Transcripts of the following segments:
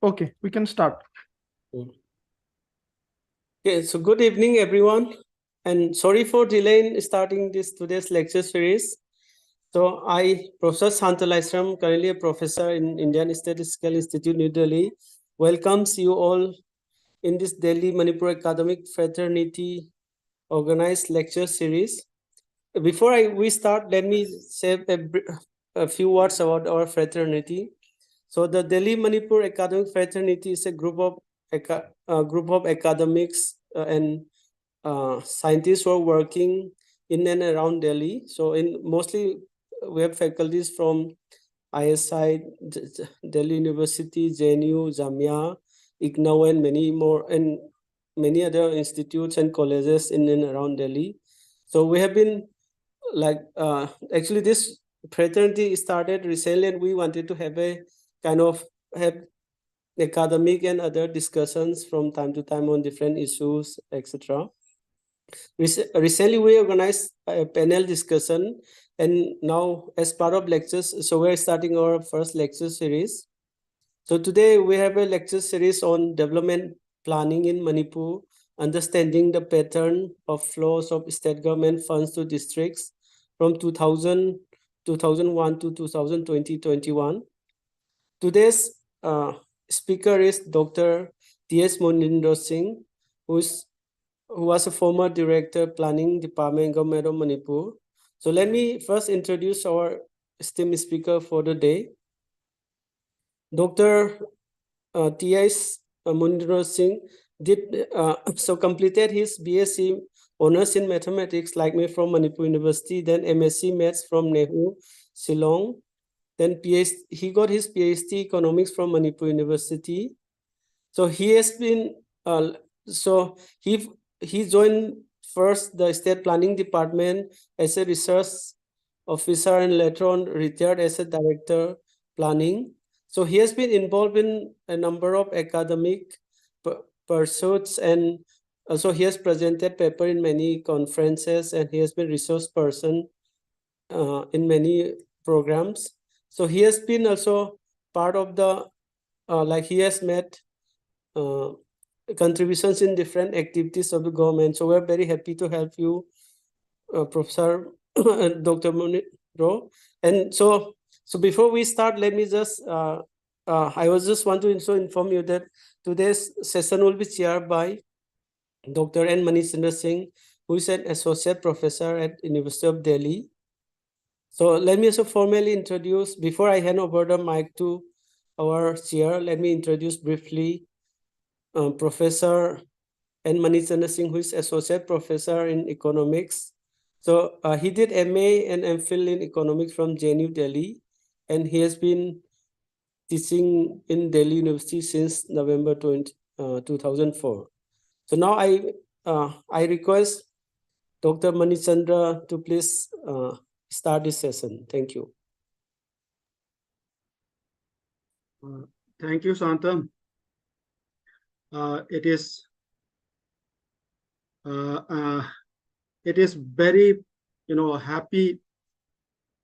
Okay, we can start. Okay, so good evening, everyone, and sorry for delay in starting today's lecture series. So I, Professor Santalaisram, currently a professor in Indian Statistical Institute, New Delhi, welcomes you all in this Delhi Manipur Academic Fraternity organized lecture series. Before we start, let me say a few words about our fraternity. So the Delhi Manipur Academic Fraternity is a group of academics and scientists who are working in and around Delhi. So mostly we have faculties from ISI, Delhi University, JNU, Jamia, IGNOU, and many more, and many other institutes and colleges in and around Delhi. So we have been actually this fraternity started recently, and we wanted to have a kind of have academic and other discussions from time to time on different issues, etc. Recently, we organized a panel discussion, and now as part of lectures, so we're starting our first lecture series. So today we have a lecture series on development planning in Manipur, understanding the pattern of flows of state government funds to districts from 2001 to 2020-21. Today's speaker is Dr. T.S. Monindra Singh, who was a former director, planning department, government of Manipur. So let me first introduce our esteemed speaker for the day. Dr. T.S. Monindra Singh completed his BSc honors in mathematics, like me, from Manipur University, then MSc Maths from Nehru, Shillong. Then he got his PhD economics from Manipur University. So he has been he joined first the state planning department as a research officer and later on retired as a director planning. So he has been involved in a number of academic pursuits, and also he has presented paper in many conferences, and he has been resource person in many programs. So he has been also part of the he has made contributions in different activities of the government. So we're very happy to have you, Professor Dr. Monindra. And so before we start, let me just I was just want to also inform you that today's session will be chaired by Dr. N. Manichandra Singh, who is an associate professor at University of Delhi. So let me also formally introduce, before I hand over the mic to our chair, let me introduce briefly Professor N. Manichandra Singh, who is associate professor in economics. So he did MA and MPhil in economics from JNU Delhi, and he has been teaching in Delhi University since November 2004. So now I request Dr. Manichandra to please start this session. Thank you. Thank you, Santam. It is very, happy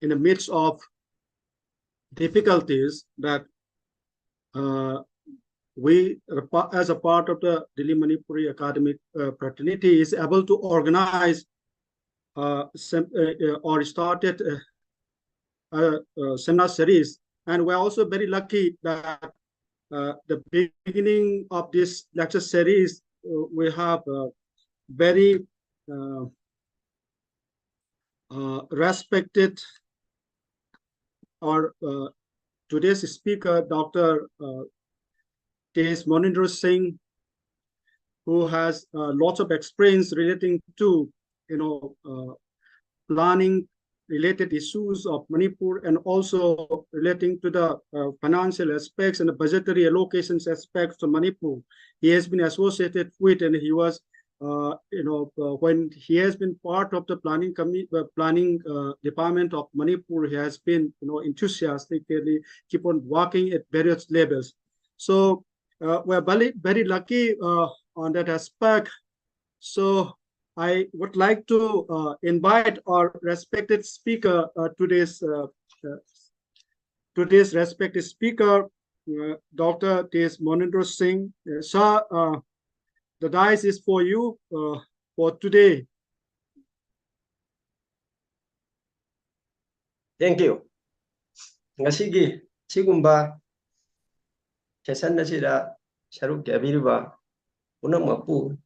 in the midst of difficulties that we, as a part of the Delhi Manipuri Academic Fraternity, is able to organize or started a seminar series. And we're also very lucky that the beginning of this lecture series, we have very respected our today's speaker, Dr. T.S. Monindra Singh, who has lots of experience relating to, planning related issues of Manipur, and also relating to the financial aspects and the budgetary allocations aspects of Manipur. He has been associated with, and he was, when he has been part of the planning department of Manipur, he has been, enthusiastically keep on working at various levels. So we're very lucky on that aspect. So I would like to invite our respected speaker, today's respected speaker, Dr. T.S. Monindra Singh. Sir, the dice is for you for today. Thank you. Ngasigi sigumba session nasira sharuk yabirba unang mapu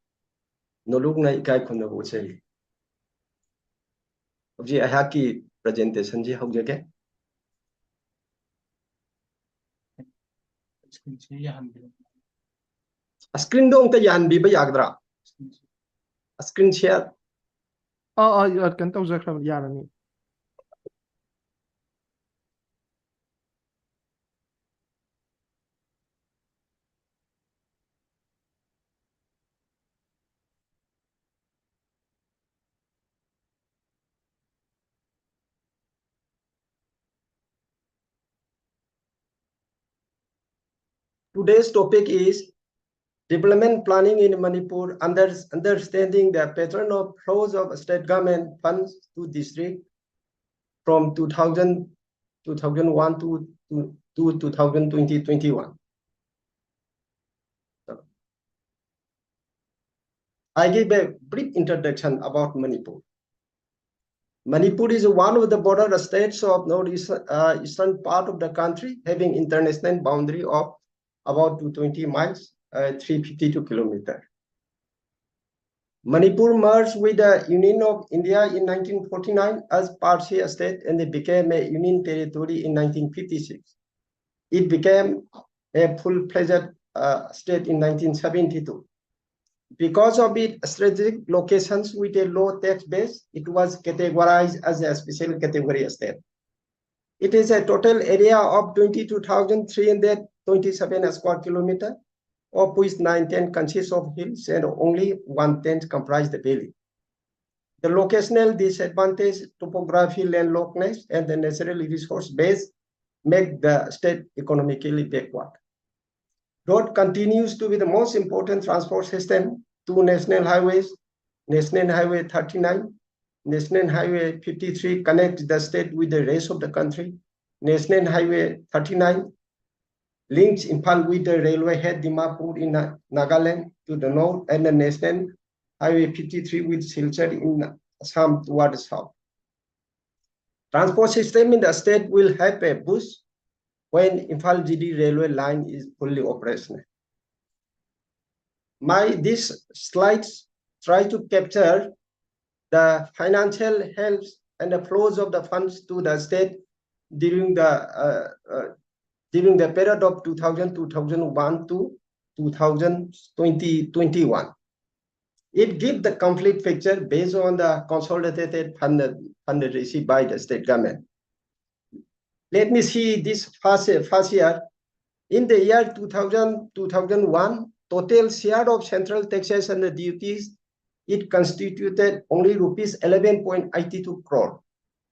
noluk na ikai khunda buche. Obji ahaki presentation ji hojage. Screen dong ta yan bi ba yagdra. Screen share. Kan tawzakra yarani. Today's topic is development planning in Manipur, understanding the pattern of flows of state government funds to district from 2001 to 2020-21. I give a brief introduction about Manipur. Manipur is one of the border states of northeastern part of the country, having international boundary of about 220 miles, 352 kilometers. Manipur merged with the Union of India in 1949 as partial state and it became a union territory in 1956. It became a full-fledged state in 1972. Because of its strategic locations with a low tax base, it was categorized as a special category state. It is a total area of 22,327 square kilometers, of which 9/10 consists of hills and only 1/10 comprise the valley. The locational disadvantage, topography, landlockness, and the natural resource base make the state economically backward. Road continues to be the most important transport system. Two national highways, National Highway 39, National Highway 53 connect the state with the rest of the country. National Highway 39 links Imphal with the railway head Dimapur in Nagaland to the north, and the National Highway 53 with Silchar in Assam toward the south. Transport system in the state will have a boost when Imphal GD railway line is fully operational. These slides try to capture the financial help and the flows of the funds to the state during the period of 2001 to 2021. It gives the complete picture based on the consolidated fund received by the state government. Let me see this first year. In the year 2001, total share of central taxes and the duties, it constituted only rupees 11.82 crore.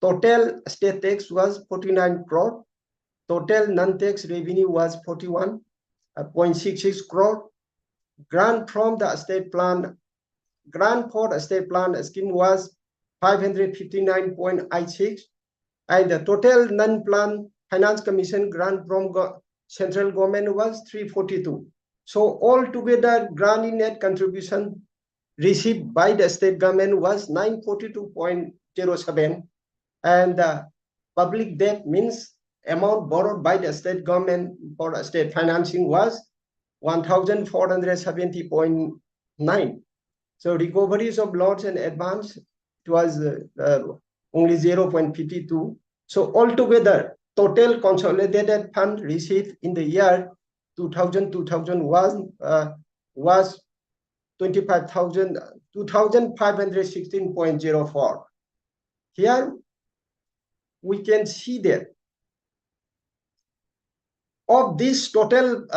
Total state tax was 49 crore. Total non-tax revenue was 41.66 crore. Grant for the state plan scheme was 559.86, and the total non-plan finance commission grant from central government was 342. So altogether, grant in net contribution received by the state government was 942.07, and the public debt means amount borrowed by the state government for state financing was 1,470.9. So recoveries of loans and advance, it was only 0.52. So altogether, total consolidated fund received in the year 2001 was 2,516.04. Here we can see that of this total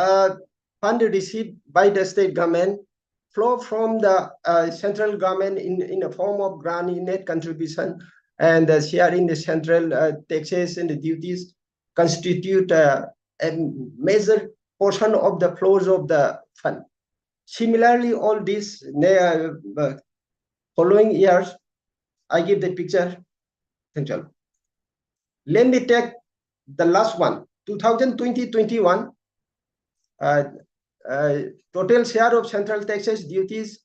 fund received by the state government, flow from the central government in the form of grant in net contribution and share in the central taxes and the duties constitute a major portion of the flows of the fund. Similarly, all these following years, I give the picture. Let me take the last one, 2020-21. Total share of central taxes duties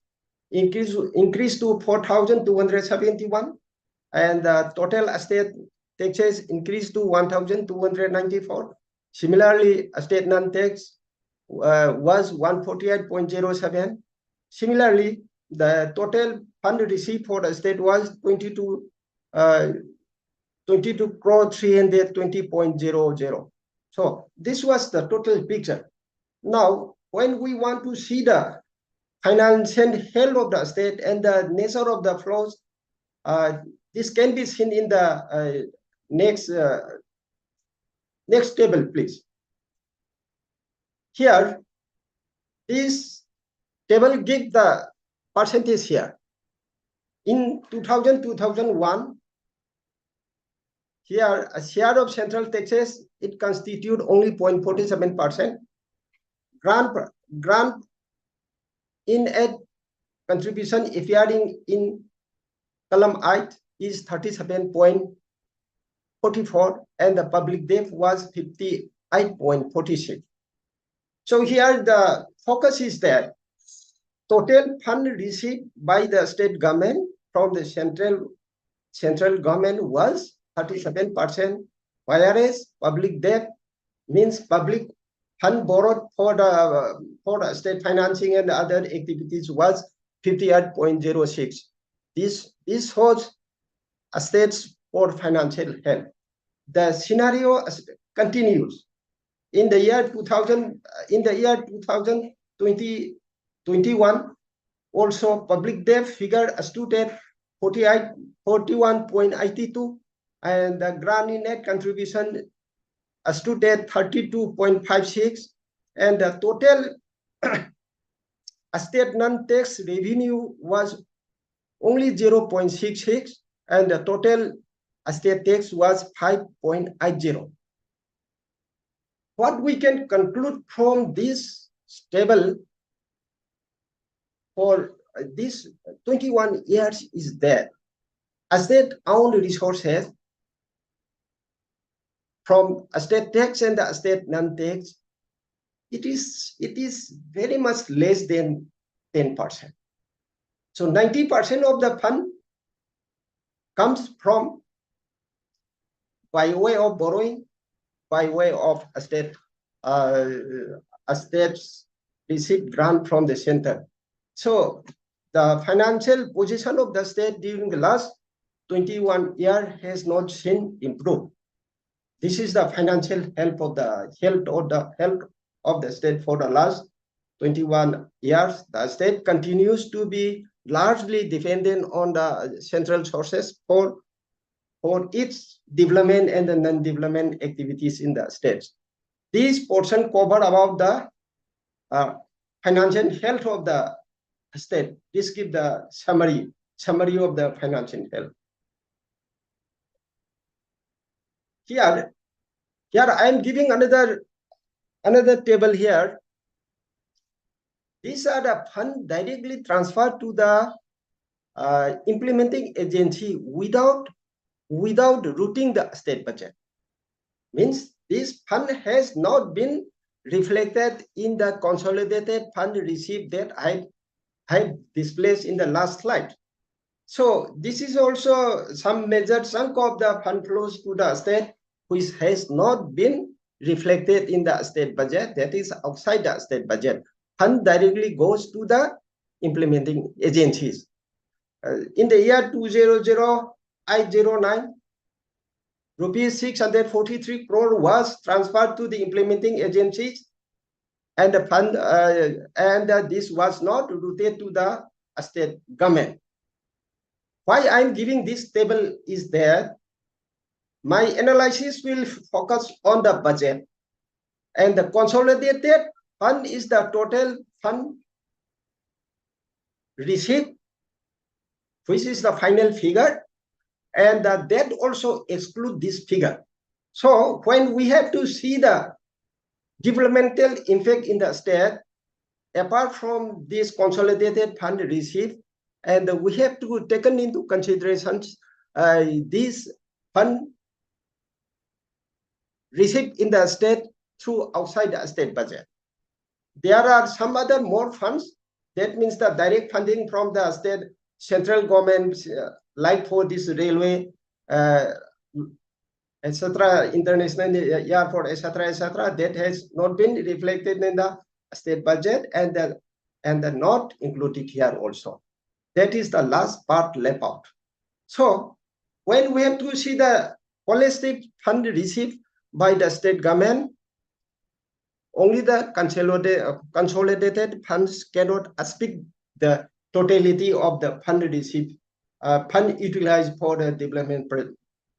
increased to 4,271, and the total state taxes increased to 1,294. Similarly, state non-tax was 148.07. Similarly, the total fund received for the state was 22 crore 320.00. So this was the total picture. Now, when we want to see the financial health of the state and the nature of the flows, this can be seen in the next table, please. Here, this table gives the percentage here. In 2000-2001, here a share of central taxes, it constitute only 0.47%. Grant in aid contribution appearing in column 8 is 37.44, and the public debt was 58.46. So here the focus is that total fund received by the state government from the central government was 37%, whereas public debt means public fund borrowed for the state financing and other activities was 58.06. This shows a state's poor financial health. The scenario continues. In the year 2021, also public debt figure stood at 41.82, and the grant in net contribution stood at 32.56, and the total state non-tax revenue was only 0.66, and the total state tax was 5.80. What we can conclude from this table for this 21 years is that state-owned resources from state tax and the state non-tax, it is very much less than 10%. So 90% of the fund comes from by way of borrowing, by way of states receive grant from the center. So the financial position of the state during the last 21 years has not seen improved. This is the financial health of the state for the last 21 years. The state continues to be largely dependent on the central sources for its development and the non-development activities in the states. This portion cover about the financial health of the state. This gives the summary of the financial health. Here I am giving another table here. These are the funds directly transferred to the implementing agency without routing the state budget. Means this fund has not been reflected in the consolidated fund received that I displayed in the last slide. So this is also some major chunk of the fund flows to the state which has not been reflected in the state budget, that is outside the state budget. Fund directly goes to the implementing agencies. In the year 200809, rupees 643 crore was transferred to the implementing agencies, and the fund this was not routed to the state government. Why I'm giving this table is that my analysis will focus on the budget, and the consolidated fund is the total fund received, which is the final figure, and that also exclude this figure. So when we have to see the developmental impact in the state, apart from this consolidated fund received, and we have to take into consideration this fund received in the state through outside the state budget. There are some other more funds. That means the direct funding from the state central government, like for this railway, etc., international airport, etc., that has not been reflected in the state budget and not included here also. That is the last part left out. So when we have to see the holistic fund received by the state government, only the consolidated funds cannot speak the totality of the fund received, fund utilized for the development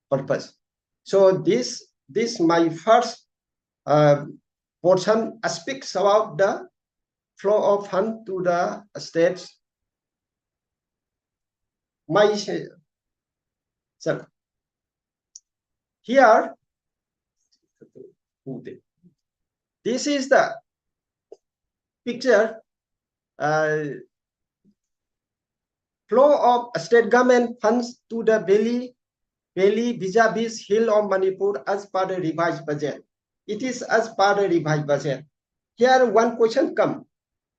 purpose. So this my first portion speaks about the flow of fund to the states. So here, this is the picture flow of state government funds to the valley vis-a-vis hill of Manipur as per the revised budget. It is as per the revised budget. Here one question comes,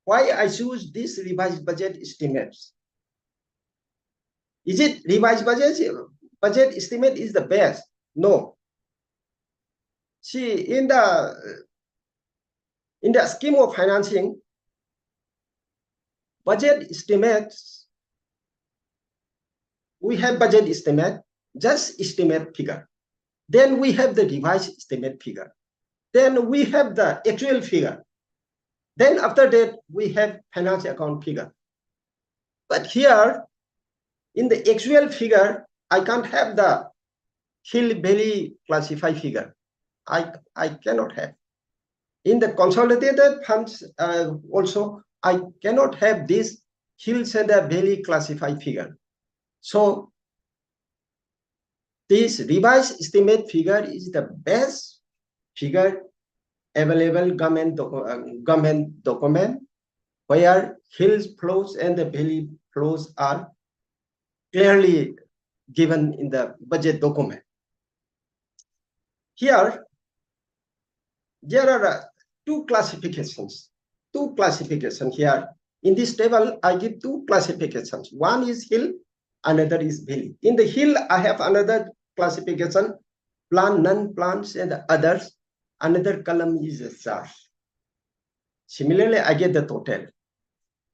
why I choose this revised budget estimates? Is it revised budget estimate is the best? No. See, in the scheme of financing, budget estimates, we have budget estimate, just estimate figure. Then we have the revised estimate figure. Then we have the actual figure. Then after that, we have finance account figure. But here, in the actual figure, I can't have the hill valley classified figure. I cannot have. In the consolidated funds also, I cannot have this hills and the valley classified figure. So this revised estimate figure is the best figure available government document where hills flows and the valley flows are clearly given in the budget document. Here, there are two classifications here. In this table, I give two classifications. One is hill, another is valley. In the hill, I have another classification, plan, non-plans, and others. Another column is a charge. Similarly, I get the total.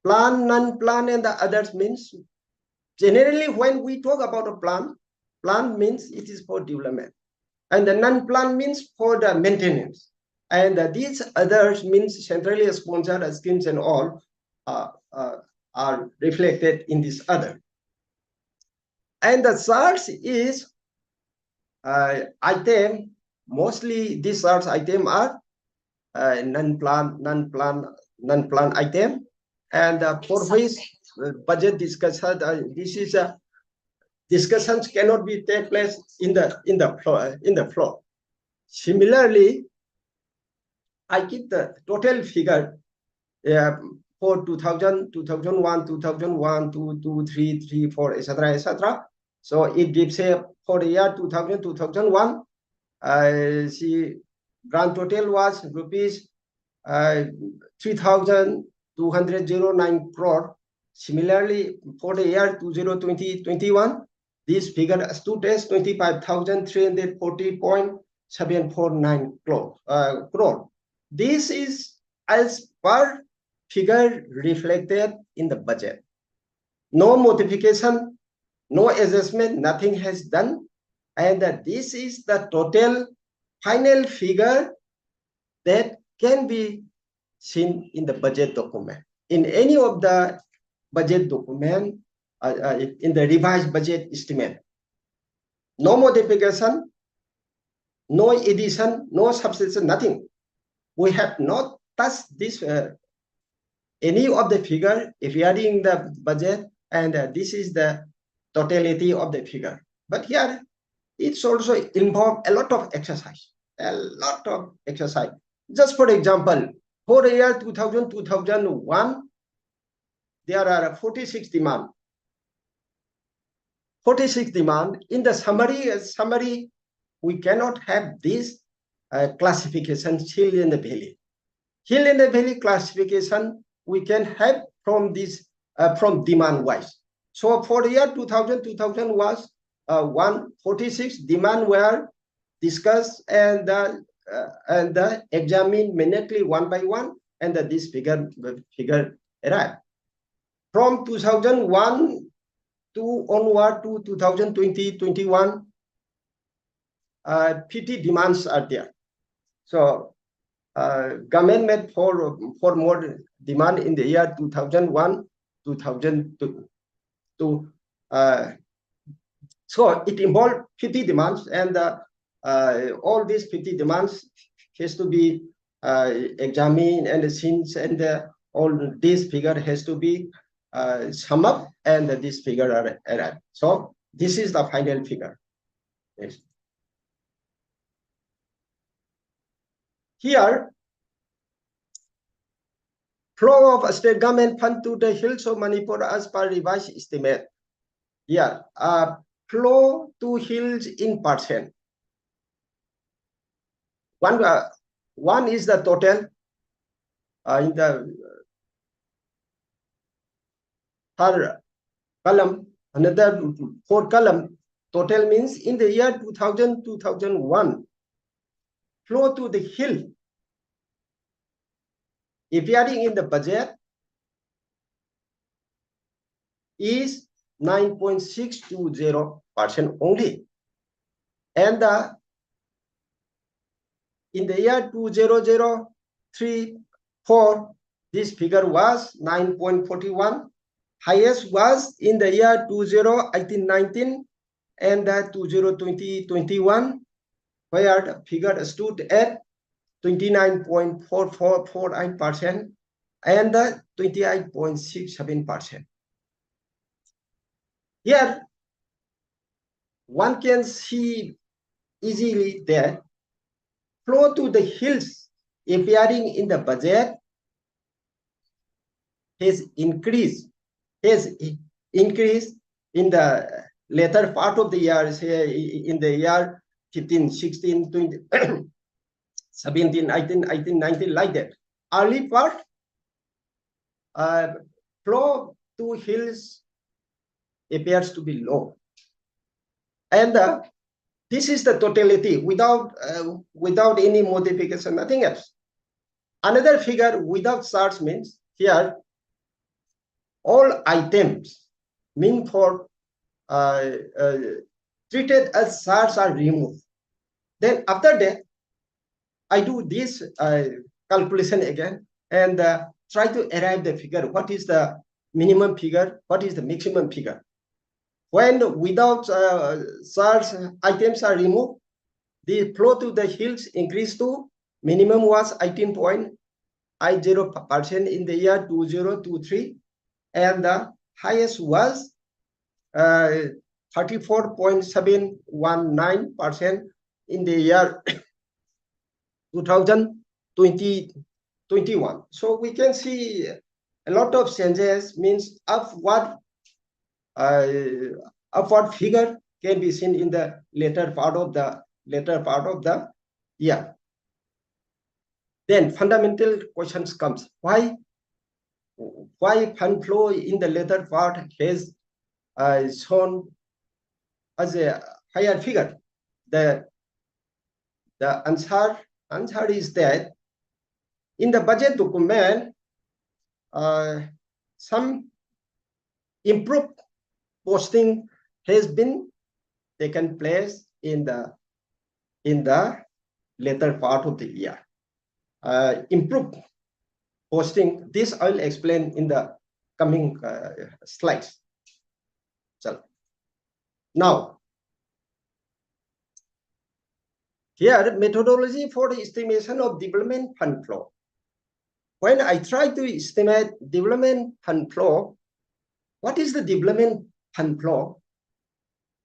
Plan, non-plan, and the others means, generally when we talk about a plan means it is for development. And the non-plan means for the maintenance. And these others means centrally sponsored schemes and all are reflected in this other. And the source is item, mostly these source item are non-plan item, and for which budget discussion, this is discussions cannot be take place in the floor. Similarly, I give the total figure for 2000, 2001, 2001, 2, 2, 3, 3, 4, etc., etc. So it gives a for the year 2000, 2001. See, grand total was rupees 3,209 crore. Similarly, for the year 2020-21, this figure stood as 25,340.749 crore. This is as per figure reflected in the budget. No modification, no adjustment, nothing has done. And this is the total final figure that can be seen in the budget document. In any of the budget document, in the revised budget estimate, no modification, no addition, no substitution, nothing. We have not touched this any of the figure appearing in the budget, and this is the totality of the figure. But here, it's also involved a lot of exercise, Just for example, for the year 2000-2001, there are 46 demand. 46 demand. In the summary, we cannot have this classification hill and the valley. Hill and the valley classification we can have from this from demand wise. So for the year 2000 was 146 demand were discussed and examined minutely one by one, and this figure arrived. From 2001 to onward to 2020-21, 50 demands are there. So government made for more demand in the year 2001-2002. So it involved 50 demands, and all these 50 demands has to be examined and seen, and all this figure has to be sum up, and this figure are arrived. So this is the final figure. Yes. Here, flow of state government fund to the hills of Manipur as per revised estimate. Here, flow to hills in percent. One is the total in the third column. Another fourth column, total means in the year 2000-2001, flow to the hill appearing in the budget is 9.620% only, and in the year 2003-04, this figure was 9.41. Highest was in the year 2018-19 and 2020-21, where the figure stood at 29.4449% and 28.67%. Here, one can see easily that flow to the hills appearing in the budget has increased in the later part of the year, say in the year 15, 16, 20, 17, 18, 19, like that. Early part, flow to hills appears to be low. And this is the totality without any modification, nothing else. Another figure without charge means here all items mean for treated as charge are removed. Then after that, I do this calculation again and try to arrive the figure. What is the minimum figure? What is the maximum figure? When without charge items are removed, the flow to the hills increased to minimum was 18.80% in the year 2023, and the highest was 34.719% in the year 2020-21. So we can see a lot of changes, means upward figure can be seen in the later part of the year. Then fundamental questions comes. Why fund flow in the later part has shown as a higher figure? The answer is that in the budget document, some improved posting has been taken place in the later part of the year. Improved posting, this I'll explain in the coming slides. So now, here methodology for the estimation of development fund flow. When I try to estimate development fund flow, what is the development fund flow?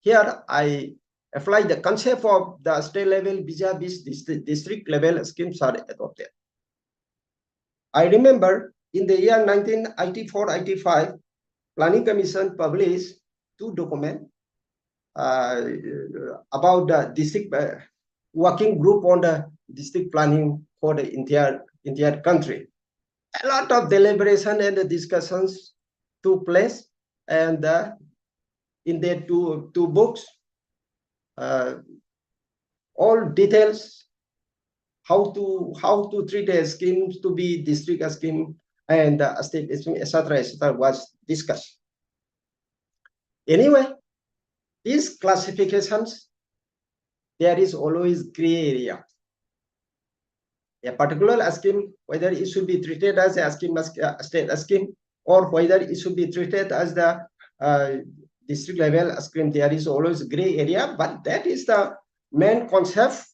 Here I apply the concept of the state level vis-a-vis district level schemes are adopted. I remember in the year 1984-85, Planning Commission published 2 documents about the district working group on the district planning for the entire country. A lot of deliberation and discussions took place, and in the two books, all details how to treat a scheme to be district scheme and state scheme, etc., was discussed. Anyway, these classifications, there is always gray area. A particular scheme, whether it should be treated as a scheme, state scheme, or whether it should be treated as the district level scheme, there is always gray area, but that is the main concept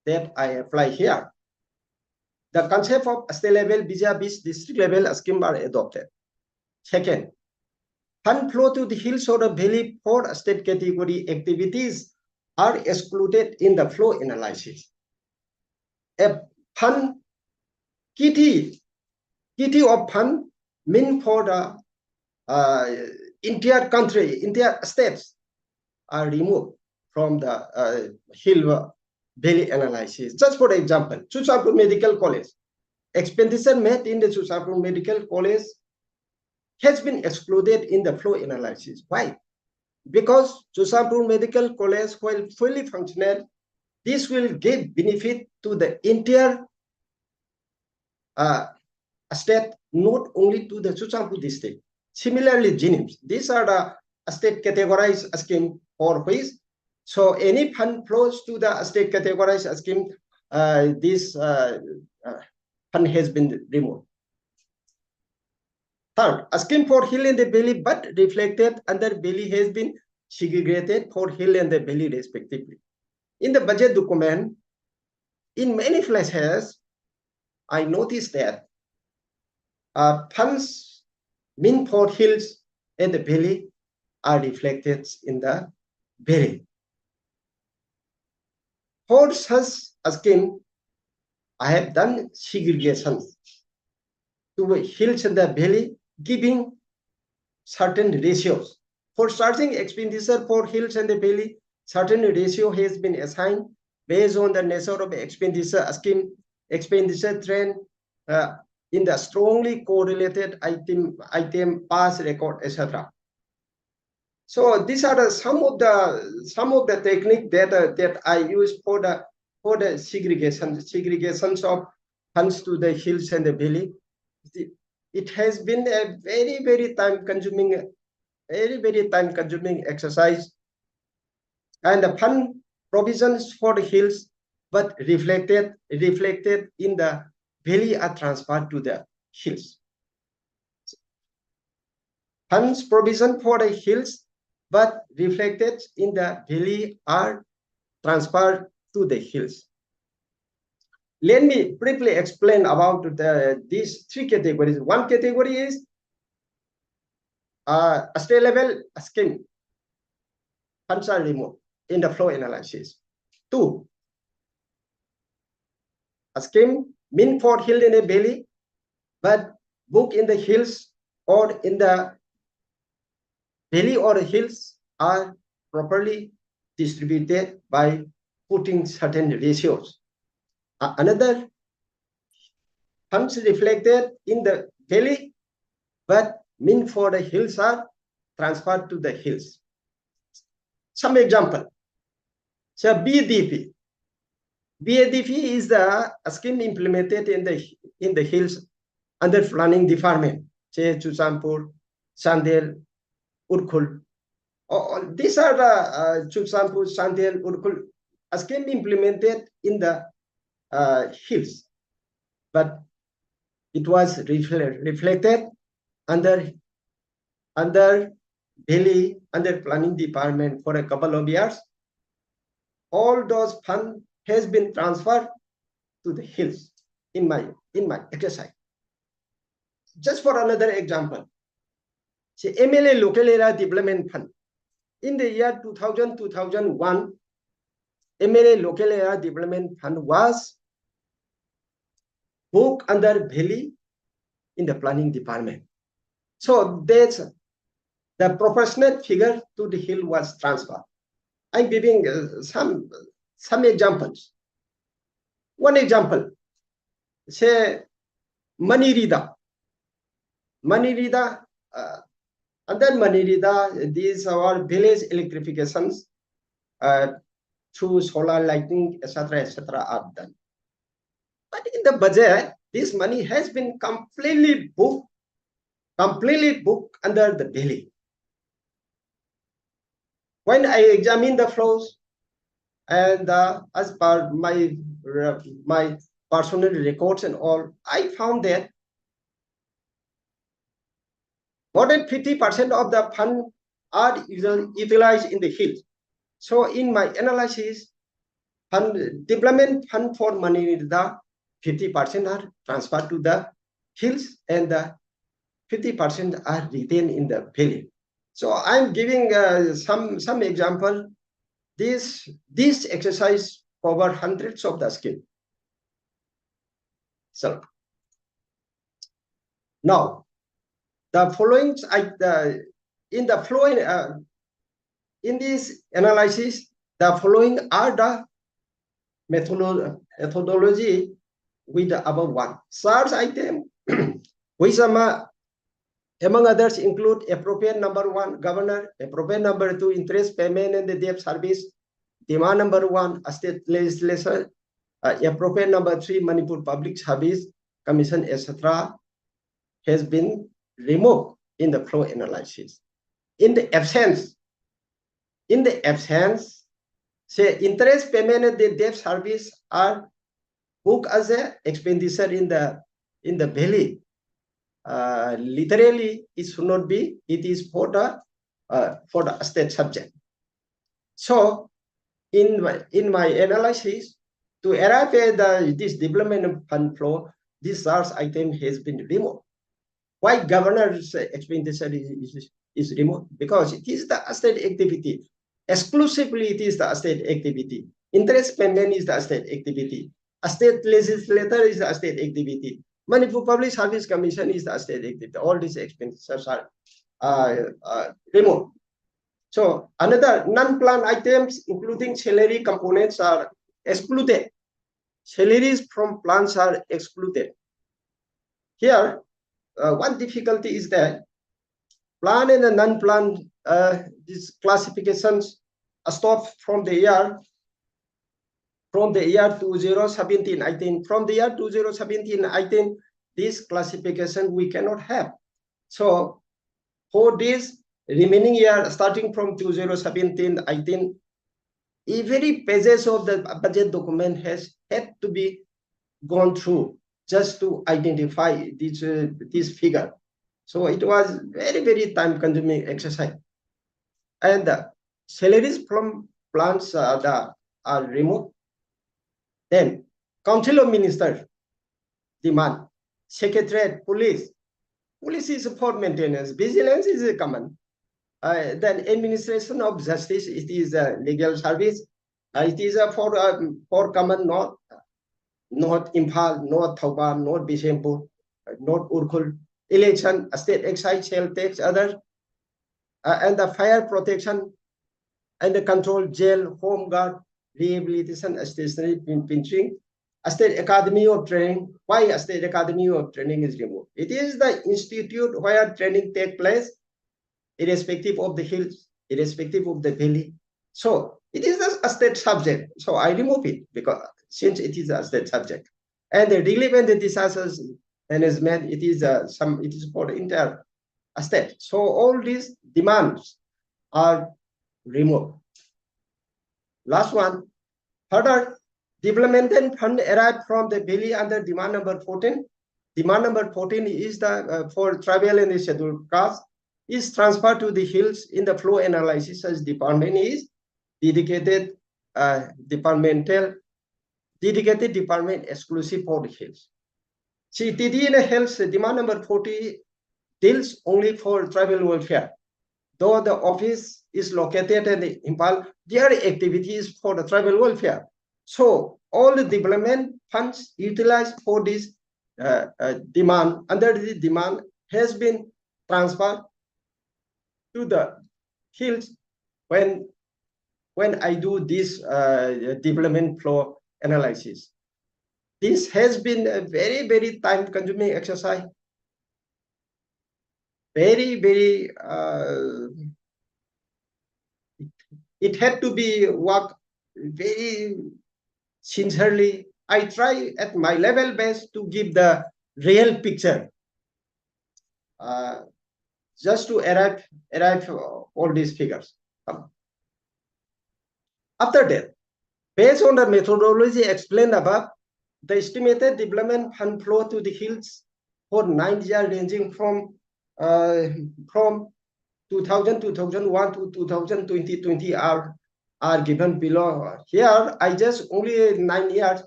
that I apply here. The concept of state level vis-a-vis district level scheme are adopted. Second, fund flow to the hills or the valley for state category activities are excluded in the flow analysis. A fund kitty of fund mean for the entire country, entire states are removed from the hill valley analysis. Just for example, Chusanpur Medical College, expenditure made in the Chusanpur Medical College has been excluded in the flow analysis. Why? Because Chusanpur Medical College, while fully functional, this will give benefit to the entire state, not only to the Chusanpur district. Similarly, GNIMS, these are the state categorized scheme for which, so any fund flows to the state categorized scheme, this fund has been removed. Third, a scheme for hill and the valley, but reflected under valley has been segregated for hill and the valley respectively. In the budget document, in many places, I noticed that funds meant for hills and the valley are reflected in the valley. For such a scheme, I have done segregation to hills and the valley, giving certain ratios. For starting expenditure for hills and the valley, certain ratio has been assigned based on the nature of expenditure scheme, expenditure trend in the strongly correlated item past record, etc. So these are some of the technique that I use for the segregations of funds to the hills and the valley. It has been a very time consuming exercise, and the fund provisions for the hills but reflected in the valley are transferred to the hills. Funds provision for the hills but reflected in the valley are transferred to the hills. Let me briefly explain about these 3 categories. One category is a state level scheme. Funds are removed in the flow analysis. 2, a scheme meant for hill and a valley, but book in the hills or in the valley or hills are properly distributed by putting certain ratios. Another, funds reflected in the valley, but meant for the hills are transferred to the hills. Some example. So BADP. BADP is a scheme implemented in the hills under planning department, say Chusanpur, Sandel, Urkhul. These are the Chusanpur, Sandel, Urkhul, a scheme implemented in the hills, but it was reflected under Delhi, under planning department for a couple of years. All those funds has been transferred to the hills in my exercise. Just for another example, say MLA Local Area Development Fund. in the year 2000-2001, MLA Local Area Development Fund was booked under Valley in the planning department. So that's the proportionate figure to the hill was transferred. I'm giving some examples. One example, say Manirida. Under Manirida, these are village electrifications through solar lighting, etc., are done. But in the budget, this money has been completely booked under the Valley. When I examine the flows, and as per my personal records and all, I found that more than 50% of the fund are utilized in the hills. So in my analysis, development fund for Manirida, 50% are transferred to the hills and the 50% are retained in the valley. So I'm giving some example. This exercise cover hundreds of the skill. So now the following in this analysis, the following are the methodology with the above one. Source item, which among others include appropriate number 1, governor, appropriate number 2, interest payment and the debt service, demand number 1, state legislature, appropriate number 3, Manipur Public Service Commission, etc., has been removed in the flow analysis. In the absence, say interest payment and the debt service are booked as a expenditure in the valley. Literally, it should not be. It is for the state subject. So, in my analysis, to arrive at this development fund flow, this source item has been removed. Why governor's expenditure is removed? Because it is the state activity. Exclusively, it is the state activity. Interest payment is the state activity. A state legislator is the state activity. Manipur Public Service Commission is the state activity. All these expenditures are removed. So another non-planned items, including salary components, are excluded. Salaries from plans are excluded. Here, one difficulty is that planned and non-planned these classifications stopped from the year 2017. I think from the year 2017, I think this classification we cannot have. So for this remaining year, starting from 2017, I think every pages of the budget document has had to be gone through just to identify this figure. So it was very, very time-consuming exercise. And salaries from plans are removed. Then Council of Ministers demand, Secretariat, Police. Police is for maintenance. Vigilance is common. Then Administration of Justice, it is a legal service. It is for common, not Imphal, not Thoubal, not Bishempur, not Urkhul. Election, state excise, sale tax, others, and the fire protection and the control, jail, home guard, rehabilitation, stationary pinching, a state academy of training. Why a state academy of training is removed? It is the institute where training takes place, irrespective of the hills, irrespective of the valley. So it is a state subject. So I remove it because since it is a state subject. And the relief and the disasters management, it is for the entire state. So all these demands are removed. Last one, further development fund arrived from the valley under demand number 14. Demand number 14 is the for tribal and the scheduled caste is transferred to the hills in the flow analysis as department is dedicated department exclusive for the hills. See, TD in the hills demand number 40 deals only for tribal welfare. though the office is located in Impal, their activities for the tribal welfare. So all the development funds utilized for this demand, under the demand, has been transferred to the hills when I do this development flow analysis. This has been a very, very time-consuming exercise. Very, it had to be worked very sincerely. I try at my level best to give the real picture, just to arrive all these figures. After that, based on the methodology explained above, the estimated development fund flow to the hills for 9 years ranging from 2000, 2001 to 2020 are given below. Here, I just only 9 years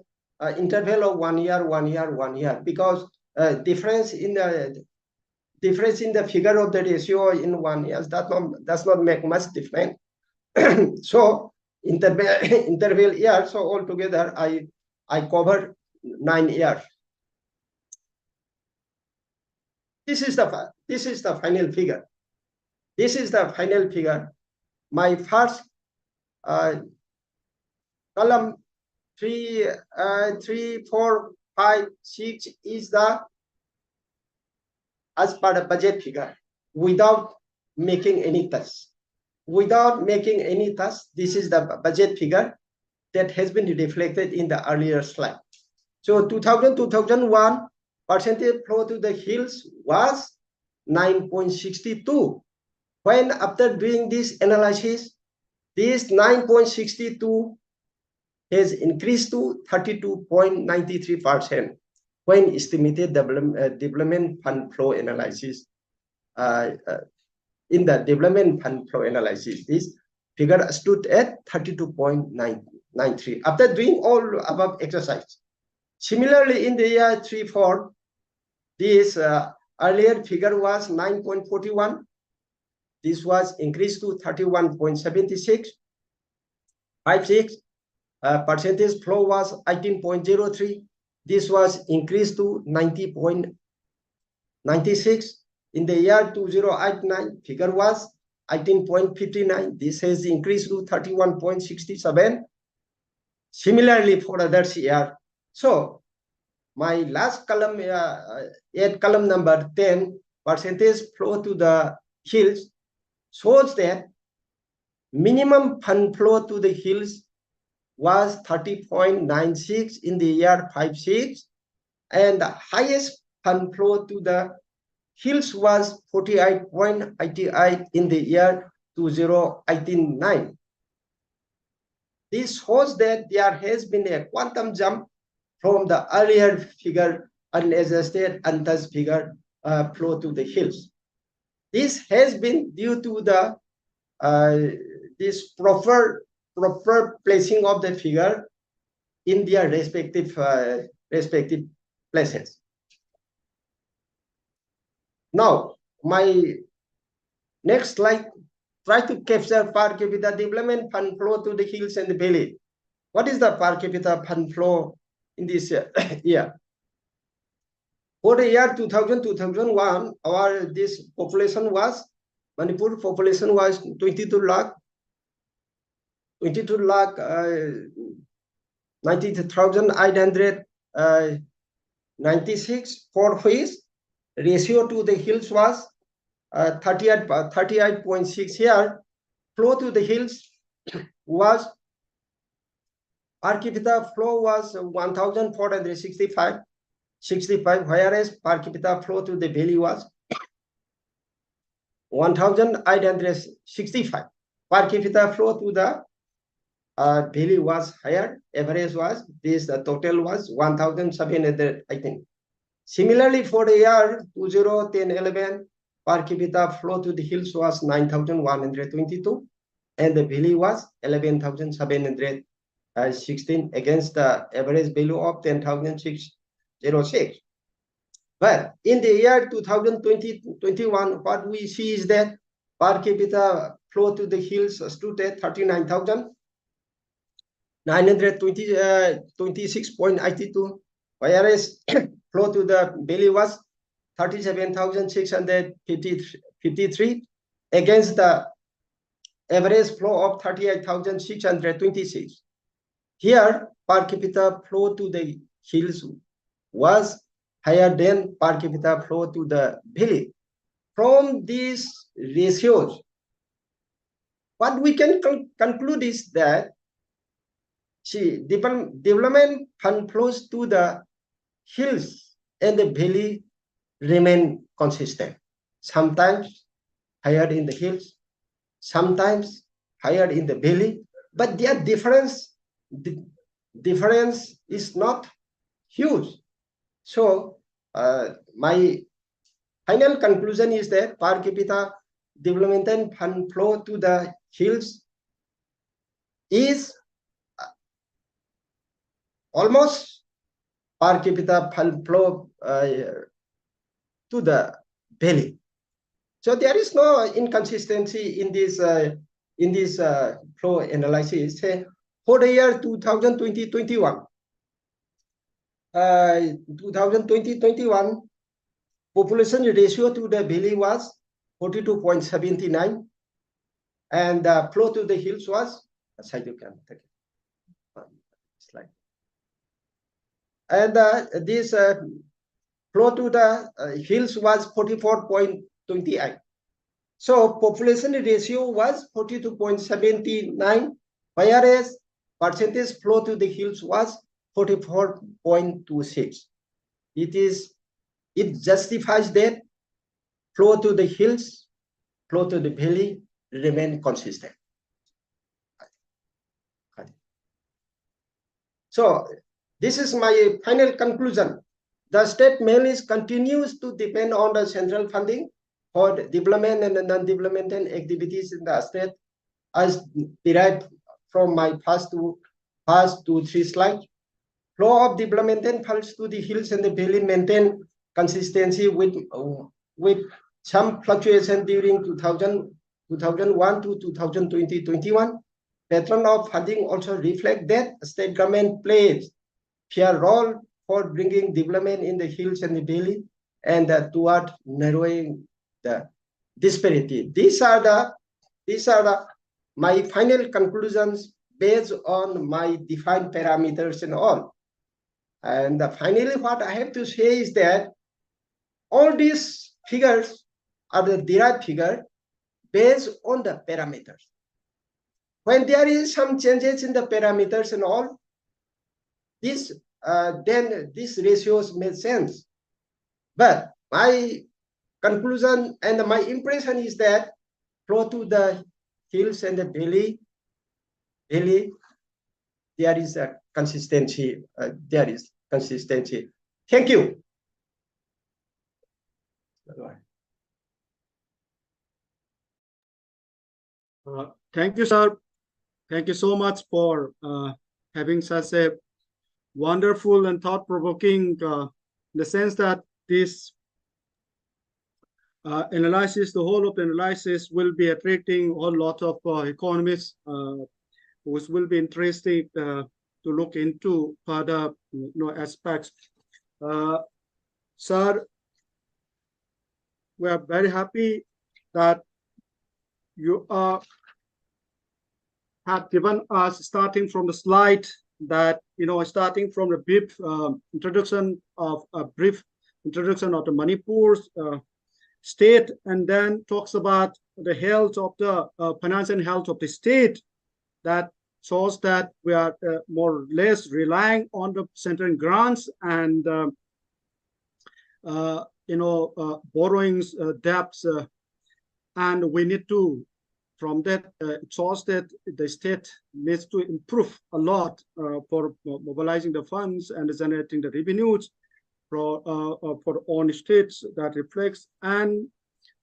interval of 1 year, 1 year, 1 year, because difference in the figure of the ratio in 1 year does not make much difference. So interval year. So altogether, I covered 9 years. This is the final figure. This is the final figure. My first column 3, 4, 5, 6 is the as per the budget figure without making any touch. Without making any touch, this is the budget figure that has been reflected in the earlier slide. So 2000-2001 percentage flow to the hills was 9.62. When after doing this analysis, this 9.62 has increased to 32.93% when estimated development fund flow analysis. In the development fund flow analysis, this figure stood at 32.93 after doing all above exercise. Similarly, in the year 3-4, this earlier figure was 9.41. This was increased to 31.76. 5-6 percentage flow was 18.03. This was increased to 90.96. In the year 2089, figure was 18.59. This has increased to 31.67. Similarly for others year. So my last column, at column number 10, percentage flow to the hills shows that minimum fund flow to the hills was 30.96 in the year 5-6, and the highest fund flow to the hills was 48.88 in the year 2089. This shows that there has been a quantum jump from the earlier figure, unadjusted, untouched figure flow to the hills. This has been due to the this proper placing of the figure in their respective places. Now, my next slide try to capture per capita development fund flow to the hills and the valley. What is the per capita fund flow in this year? For the year 2000-2001, our this population was, Manipur population was 22 lakh 90,896, for which ratio to the hills was 38.6 here. Flow to the hills was, per capita flow was 1,465, whereas per capita flow to the valley was 1,865. Per capita flow to the valley was higher. Average was this. The total was 1,700, I think. Similarly, for the year 2010-11, per capita flow to the hills was 9,122, and the valley was 11,716 against the average value of 10,606. But in the year 2020-21, what we see is that per capita flow to the hills stood at 39,926.82, whereas flow to the valley was 37,653 against the average flow of 38,626. Here, per capita flow to the hills was higher than per capita flow to the valley. From these ratios, what we can conclude is that development fund flows to the hills and the valley remain consistent. Sometimes higher in the hills, sometimes higher in the valley, but their difference is not huge. So my final conclusion is that per capita development fund flow to the hills is almost per capita fund flow to the valley. So there is no inconsistency in this flow analysis. For the year 2020-21, 2020-21 population ratio to the valley was 42.79, and the flow to the hills was slide. And this flow to the hills was 44.28. So population ratio was 42.79, whereas percentage flow to the hills was 44.26. It justifies that flow to the hills, flow to the valley remain consistent. So this is my final conclusion. The state mainly continues to depend on the central funding for development and non-developmental activities in the state, as derived from my first two, three slides. Flow of developmental funds to the hills and the valley maintain consistency with some fluctuation during 2001 to 2020-21. Pattern of funding also reflect that state government plays a role for bringing development in the hills and the valley and toward narrowing the disparity. These are my final conclusions based on my defined parameters and all. And finally, what I have to say is that all these figures are the derived figure based on the parameters. When there is some changes in the parameters and all, then these ratios make sense. But my conclusion and my impression is that flow to the hills and the valley, there is a consistency. Thank you. Thank you, sir. Thank you so much for having such a wonderful and thought-provoking, in the sense that this analysis, the whole of the analysis will be attracting a whole lot of economists, which will be interested to look into further aspects. Sir, we are very happy that you have given us, starting from the slide, that starting from the brief introduction of the Manipur's state, and then talks about the health of the financial health of the state. That shows that we are more or less relying on the central grants and borrowings, debts, and we need to. From that, it shows that the state needs to improve a lot for mobilizing the funds and generating the revenues for own states. That reflects, and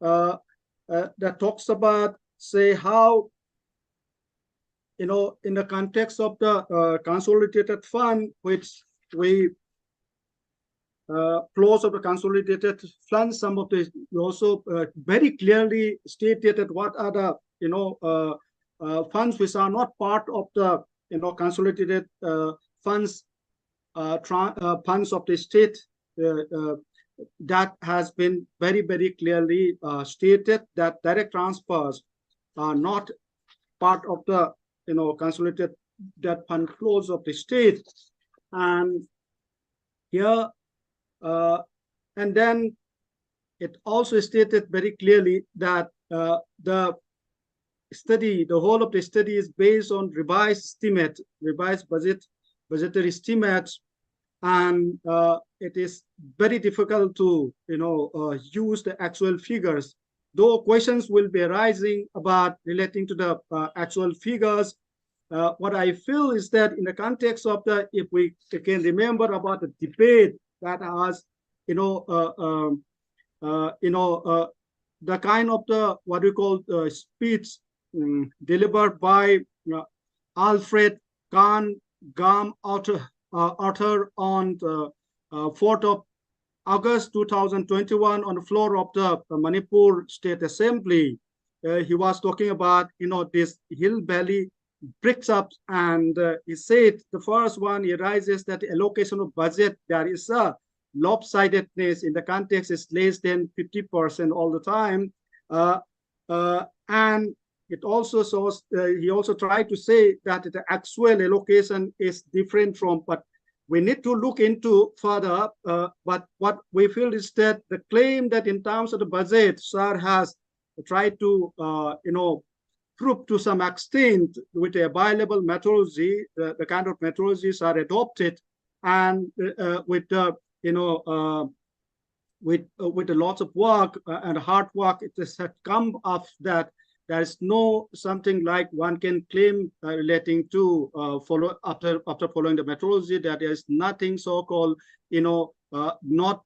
that talks about, say, how in the context of the consolidated fund, which we flows of the consolidated funds. Some of the also very clearly stated that what are the funds which are not part of the consolidated funds funds of the state. That has been very clearly stated that direct transfers are not part of the consolidated debt fund flows of the state. And here and then it also stated very clearly that the whole of the study is based on revised budgetary estimates, and it is very difficult to use the actual figures. Though questions will be arising about relating to the actual figures, what I feel is that in the context of if we can remember about the debate that has the kind of what we call speech delivered by Alfred Kahn Gam Arthur on the 4th of August 2021 on the floor of the Manipur State Assembly. He was talking about this hill valley bricks up, and he said the first one he rises that allocation of budget, there is a lopsidedness in the context is less than 50% all the time, and it also shows he also tried to say that the actual allocation is different from, but we need to look into further. But what we feel is that the claim that in terms of the budget, sir has tried to prove to some extent with a available methodology, the kind of methodologies are adopted, and with the with a lot of work and hard work, it has come up that there is no something like one can claim relating to follow after following the methodology that there is nothing so-called not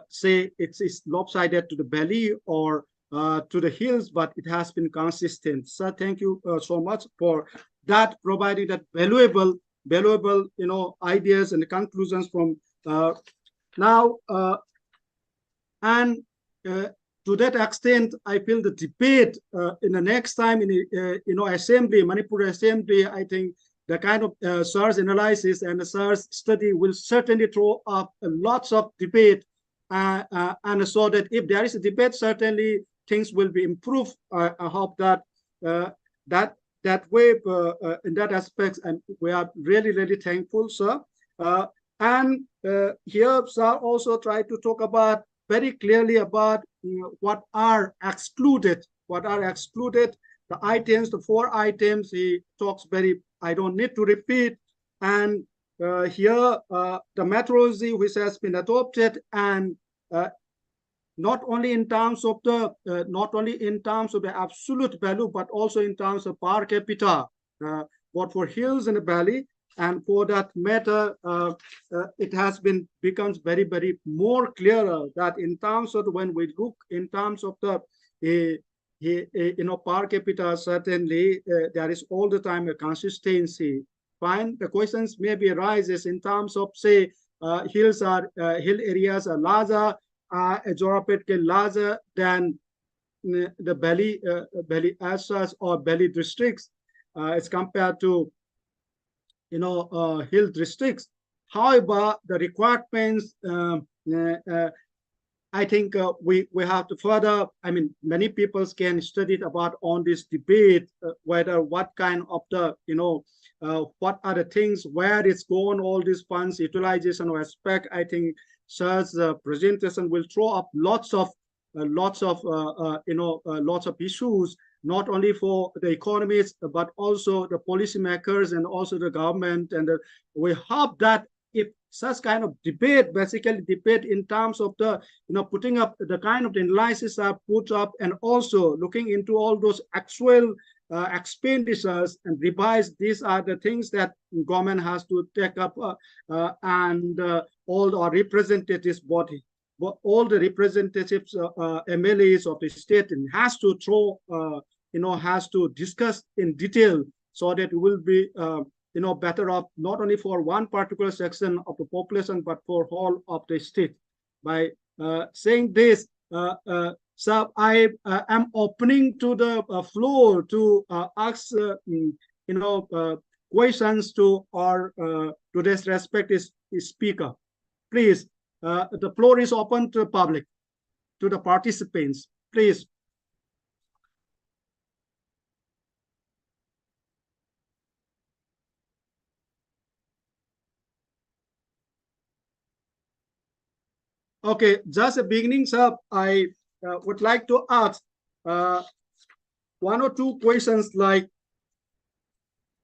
say it's lopsided to the belly or to the hills, but it has been consistent. So thank you so much for that, providing that valuable ideas and conclusions from now. And to that extent, I feel the debate in the next time in the assembly, Manipur Assembly, I think the kind of SARS analysis and the SARS study will certainly throw up lots of debate, and so that if there is a debate, certainly things will be improved. I hope that that way in that aspect, and we are really thankful, sir. And here, sir also tried to talk about very clearly about what are excluded, the items, the 4 items. He talks very, I don't need to repeat. And here the methodology which has been adopted, and not only in terms of the absolute value, but also in terms of per capita, both for hills and the valley. And for that matter, it has becomes very more clearer that in terms of when we look in terms of the per capita, certainly there is all the time a consistency. Fine, the questions maybe arises in terms of say hill areas are larger, larger than the valley as such, or valley districts as compared to hill districts. However, the requirements, I think we have to further, I mean, many people can study about on this debate, whether what kind of the, what are the things, where it's going, all these funds, utilization or aspect. I think such presentation will throw up lots of issues, not only for the economists, but also the policymakers and also the government. And we hope that if such kind of debate, basically debate in terms of the, putting up the kind of analysis are put up, and also looking into all those actual expenditures and revise, these are the things that government has to take up, and all our representatives body, all the representatives, MLAs of the state, and has to throw, has to discuss in detail, so that it will be, better off not only for one particular section of the population, but for all of the state. by saying this, sir, I am opening to the floor to ask, questions to our today's respected speaker. Please, the floor is open to the public, to the participants. Please. Okay, just a beginning, sir. I would like to ask one or two questions, like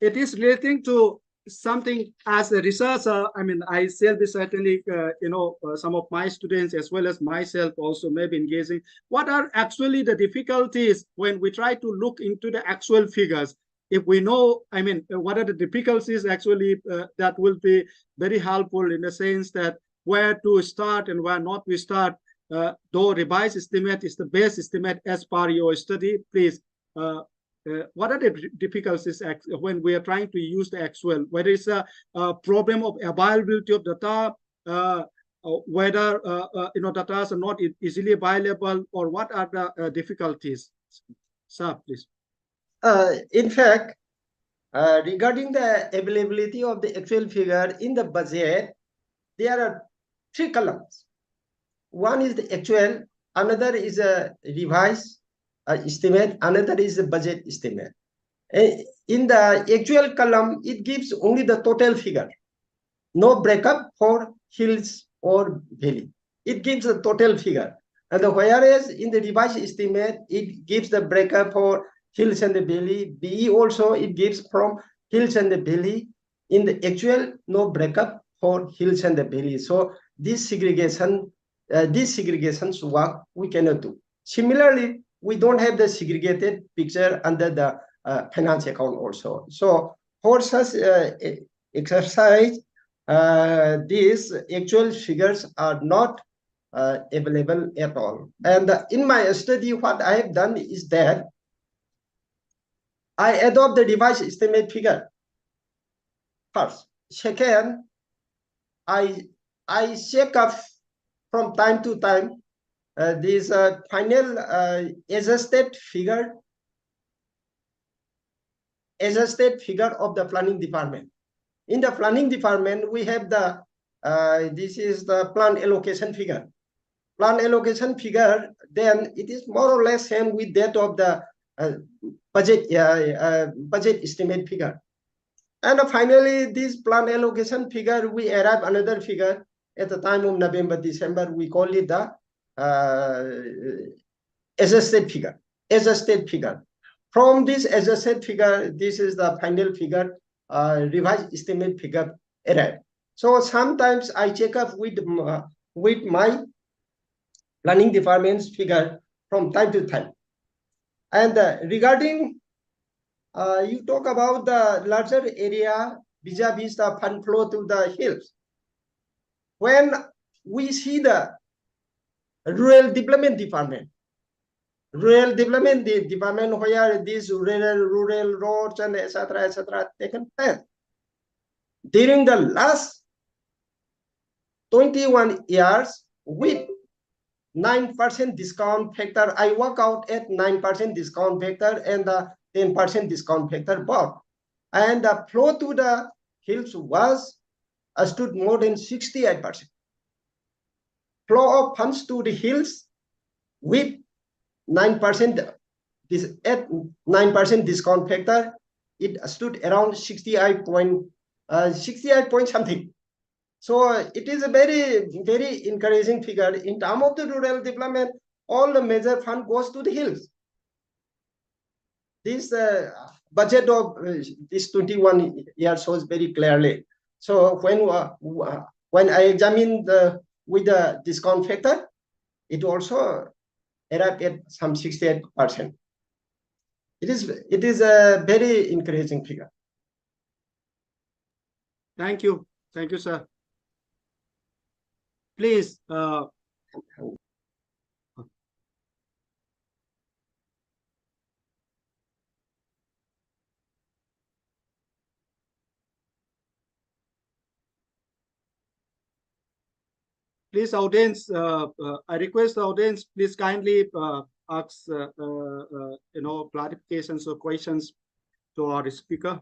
it is relating to something as a researcher. I mean, I shall be certainly, some of my students as well as myself also may be engaging. What are actually the difficulties when we try to look into the actual figures? If we know, I mean, what are the difficulties actually that will be very helpful in the sense that where to start and where not to start, though revised estimate is the best estimate as per your study, please. What are the difficulties when we are trying to use the actual, whether it's a problem of availability of data, whether data are not easily available, or what are the difficulties? Sir, please. In fact, regarding the availability of the actual figure in the budget, there are three columns. One is the actual, another is a revised estimate, another is a budget estimate. In the actual column, it gives only the total figure, no breakup for hills or valley. It gives the total figure. And whereas in the revised estimate, it gives the breakup for hills and the valley. BE also, it gives from hills and the valley. In the actual, no breakup for hills and the valley. So this segregation, these segregations work, we cannot do. Similarly, we don't have the segregated picture under the finance account also. So for such exercise, these actual figures are not available at all. And in my study, what I have done is that I adopt the revised estimate figure first. Second, I check up from time to time this final adjusted figure of the planning department. In the planning department, we have the this is the plan allocation figure. Plan allocation figure, then it is more or less same with that of the budget estimate figure. And finally, this plan allocation figure, we arrive another figure at the time of November, December. We call it the adjusted figure. Adjusted figure. From this adjusted figure, this is the final figure, revised estimate figure arrive. So sometimes I check up with my planning department's figure from time to time. And regarding, you talk about the larger area vis-a-vis the fund flow to the hills. When we see the rural development department where these rural roads and etc. taken place, during the last 21 years with 9% discount factor, I work out at 9% discount factor and the 10% discount factor both. And the flow to the hills was stood more than 68%. Flow of funds to the hills with 9% at 9% discount factor, it stood around 68 point something. So it is a very, very encouraging figure. In terms of the rural development, all the major fund goes to the hills. This budget of this 21 years shows very clearly. So when I examine with the discount factor, it also arrived at some 68%. It is a very encouraging figure. Thank you, sir. Please. please, audience, I request the audience, please kindly ask, clarifications or questions to our speaker.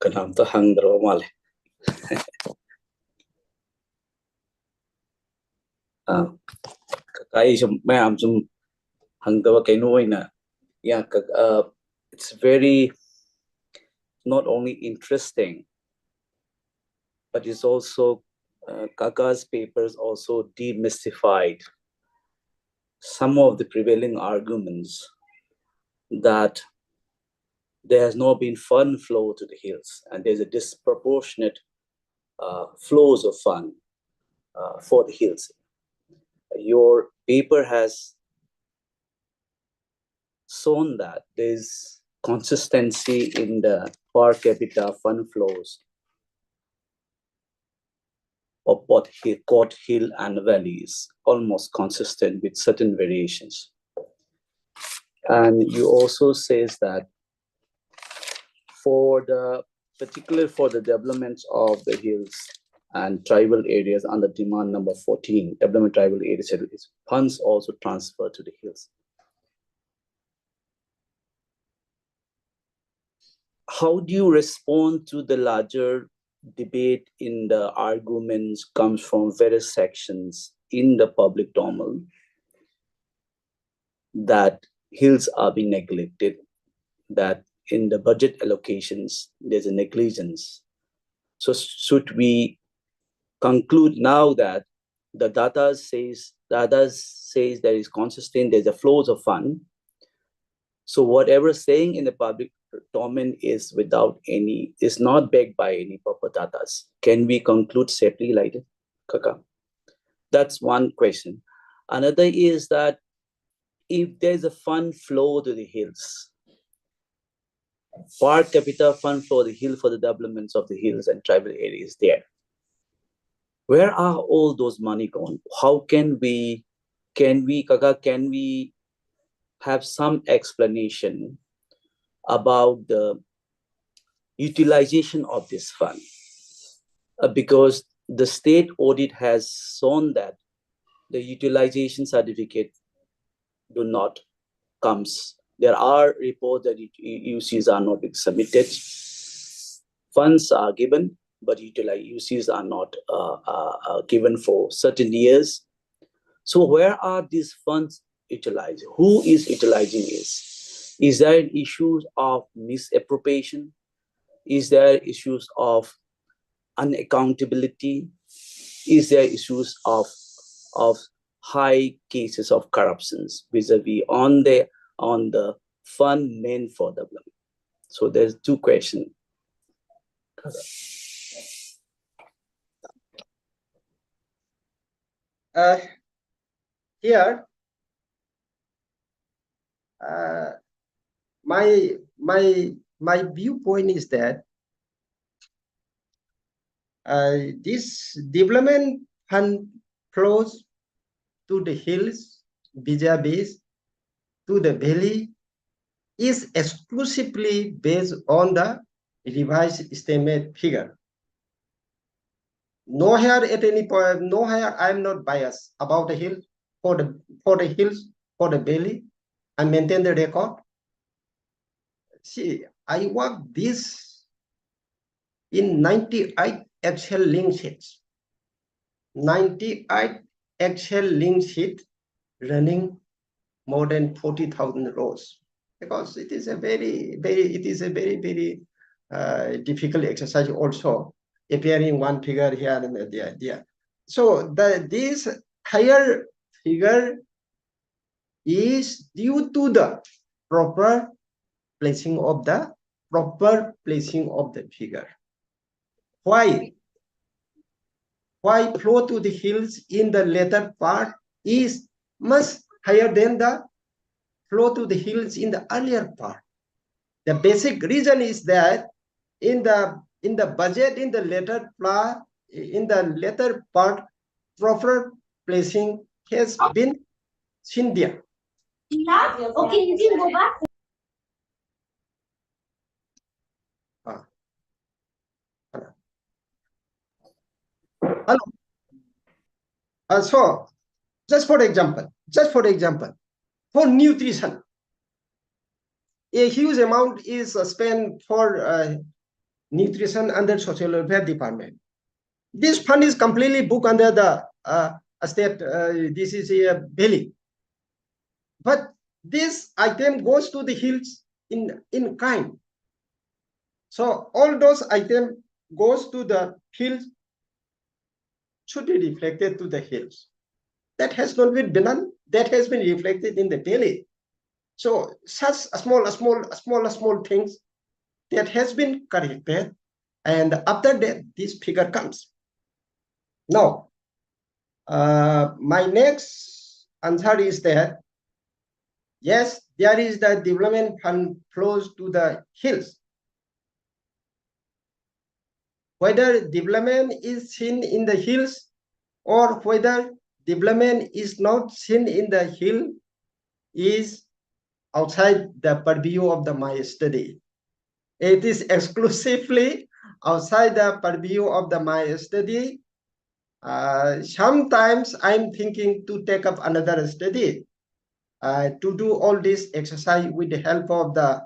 Kanam to hang dro male. Kai sum mayam sum hang dawa kaino na. Yeah, it's very not only interesting, but it's also Kaka's papers also demystified some of the prevailing arguments that there has not been fund flow to the hills, and there's a disproportionate flows of fund for the hills. Your paper has shown that there's consistency in the per capita fund flows of both Court Hill and Valleys, almost consistent with certain variations. And you also says that particularly for the developments of the hills and tribal areas under demand number 14, development tribal areas, funds also transfer to the hills. How do you respond to the larger debate in the arguments comes from various sections in the public domain that hills are being neglected, that in the budget allocations, there's a negligence? So should we conclude now that the data says there is consistent, there's a flows of fund. So whatever saying in the public domain is not backed by any proper data. Can we conclude safely like that, Kaka? That's one question. Another is that if there's a fund flow to the hills, per capita fund flow the hill for the developments of the hills and tribal areas there, where are all those money gone? How can we have some explanation about the utilization of this fund? Because the state audit has shown that the utilization certificate do not comes. There are reports that UCs are not being submitted. Funds are given, but UCs are not given for certain years. So where are these funds utilized? Who is utilizing this? Is there an issue of misappropriation? Is there issues of unaccountability? Is there issues of high cases of corruptions vis-a-vis on the fund meant for development? So there's two questions. Here, my viewpoint is that this development fund flows to the hills, vis-a-vis to the valley, is exclusively based on the revised estimate figure. Nowhere at any point, nowhere I'm not biased about the hill, for the hills, for the valley, and maintain the record. See, I work this in 98 Excel link sheets. 98 Excel link sheet running more than 40,000 rows, because it is a very difficult exercise also, appearing one figure here and there. So this higher figure is due to the proper placing of the figure. Why flow to the hills in the latter part is much higher than the flow to the hills in the earlier part? The basic reason is that in the budget in the latter part, proper placing has been seen there. Okay, you can go back. Hello. So, just for example, for nutrition, a huge amount is spent for nutrition under social welfare department. This fund is completely booked under the state. This is a belly, but this item goes to the hills in kind. So all those items goes to the hills should be reflected to the hills. That has not been done. That has been reflected in the belly. So such small things that has been corrected, and after that this figure comes. Now, my next answer is that yes, there is the development fund flows to the hills. Whether development is seen in the hills or whether development is not seen in the hill is outside the purview of my study. It is exclusively outside the purview of my study. Sometimes I'm thinking to take up another study to do all this exercise with the help of the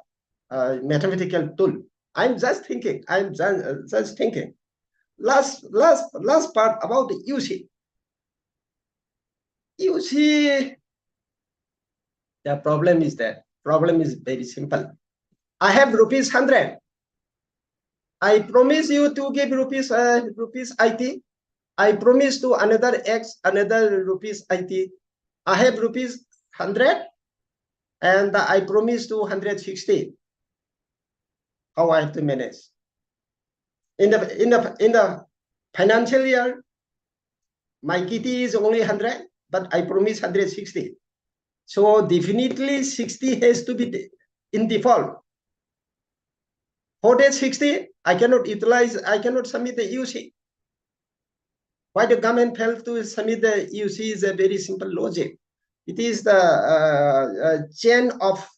mathematical tool. I'm just thinking. Last part about the UC. You see, the problem is very simple. I have rupees 100. I promise you to give rupees IT. I promise to another X, another rupees IT. I have rupees 100 and I promise to 160. How I have to manage? In the financial year, my kitty is only 100, but I promise 160. So definitely 60 has to be in default. For that 60, I cannot utilize, I cannot submit the UC. Why the government failed to submit the UC is a very simple logic. It is the chain of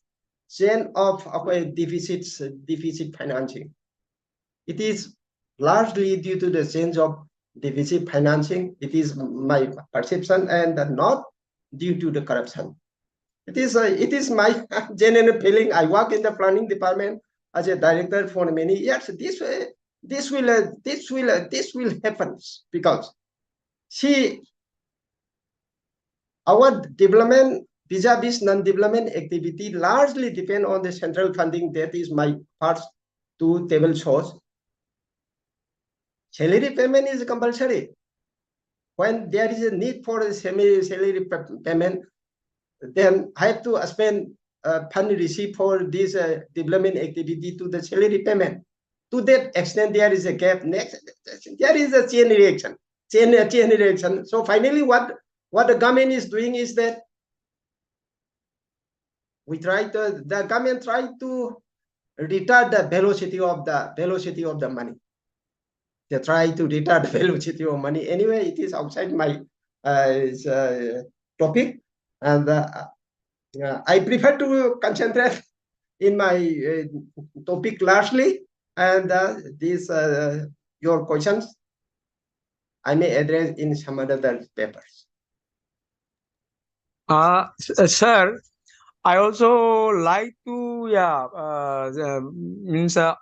deficit financing. It is largely due to the change of deficit financing. It is my perception, and not due to the corruption. It is my genuine feeling. I work in the planning department as a director for many years. This will happen because see, our development vis-a-vis non-development activity largely depend on the central funding. That is my first two table shows. Salary payment is compulsory. When there is a need for a salary payment, then I have to spend fund receipt for this development activity to the salary payment. To that extent, there is a gap. Next, there is a chain reaction. So finally, what the government is doing is that the government try to retard the velocity of the money. They try to retard the velocity of money. Anyway, it is outside my topic, and I prefer to concentrate in my topic largely, and these your questions I may address in some other papers. Sir, I also like to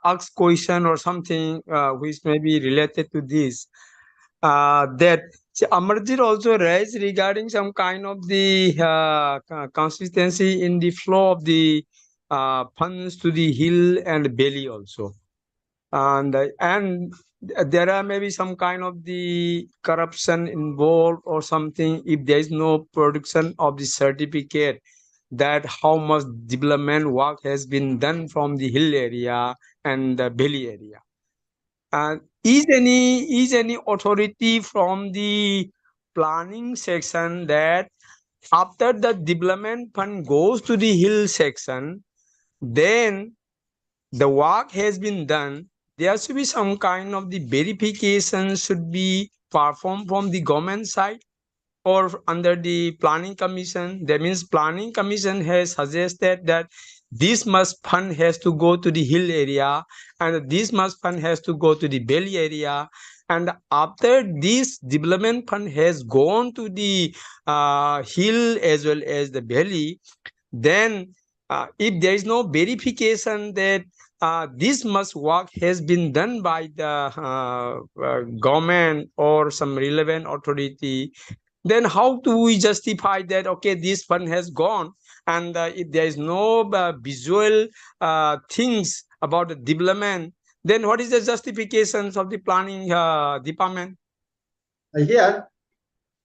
ask question or something which may be related to this. That Amarjit also raised regarding some kind of the consistency in the flow of the funds to the hill and belly also, and there are maybe some kind of the corruption involved or something if there is no production of the certificate that how much development work has been done from the hill area and the belly area. And is any authority from the planning section that after the development fund goes to the hill section, then the work has been done, there should be some kind of the verification should be performed from the government side, or under the planning commission. That means planning commission has suggested that this much fund has to go to the hill area and this much fund has to go to the valley area. And after this development fund has gone to the hill as well as the valley, then if there is no verification that this much work has been done by the government or some relevant authority, then how do we justify that, okay, this fund has gone, and if there is no visual things about the development, then what is the justifications of the planning department? Here,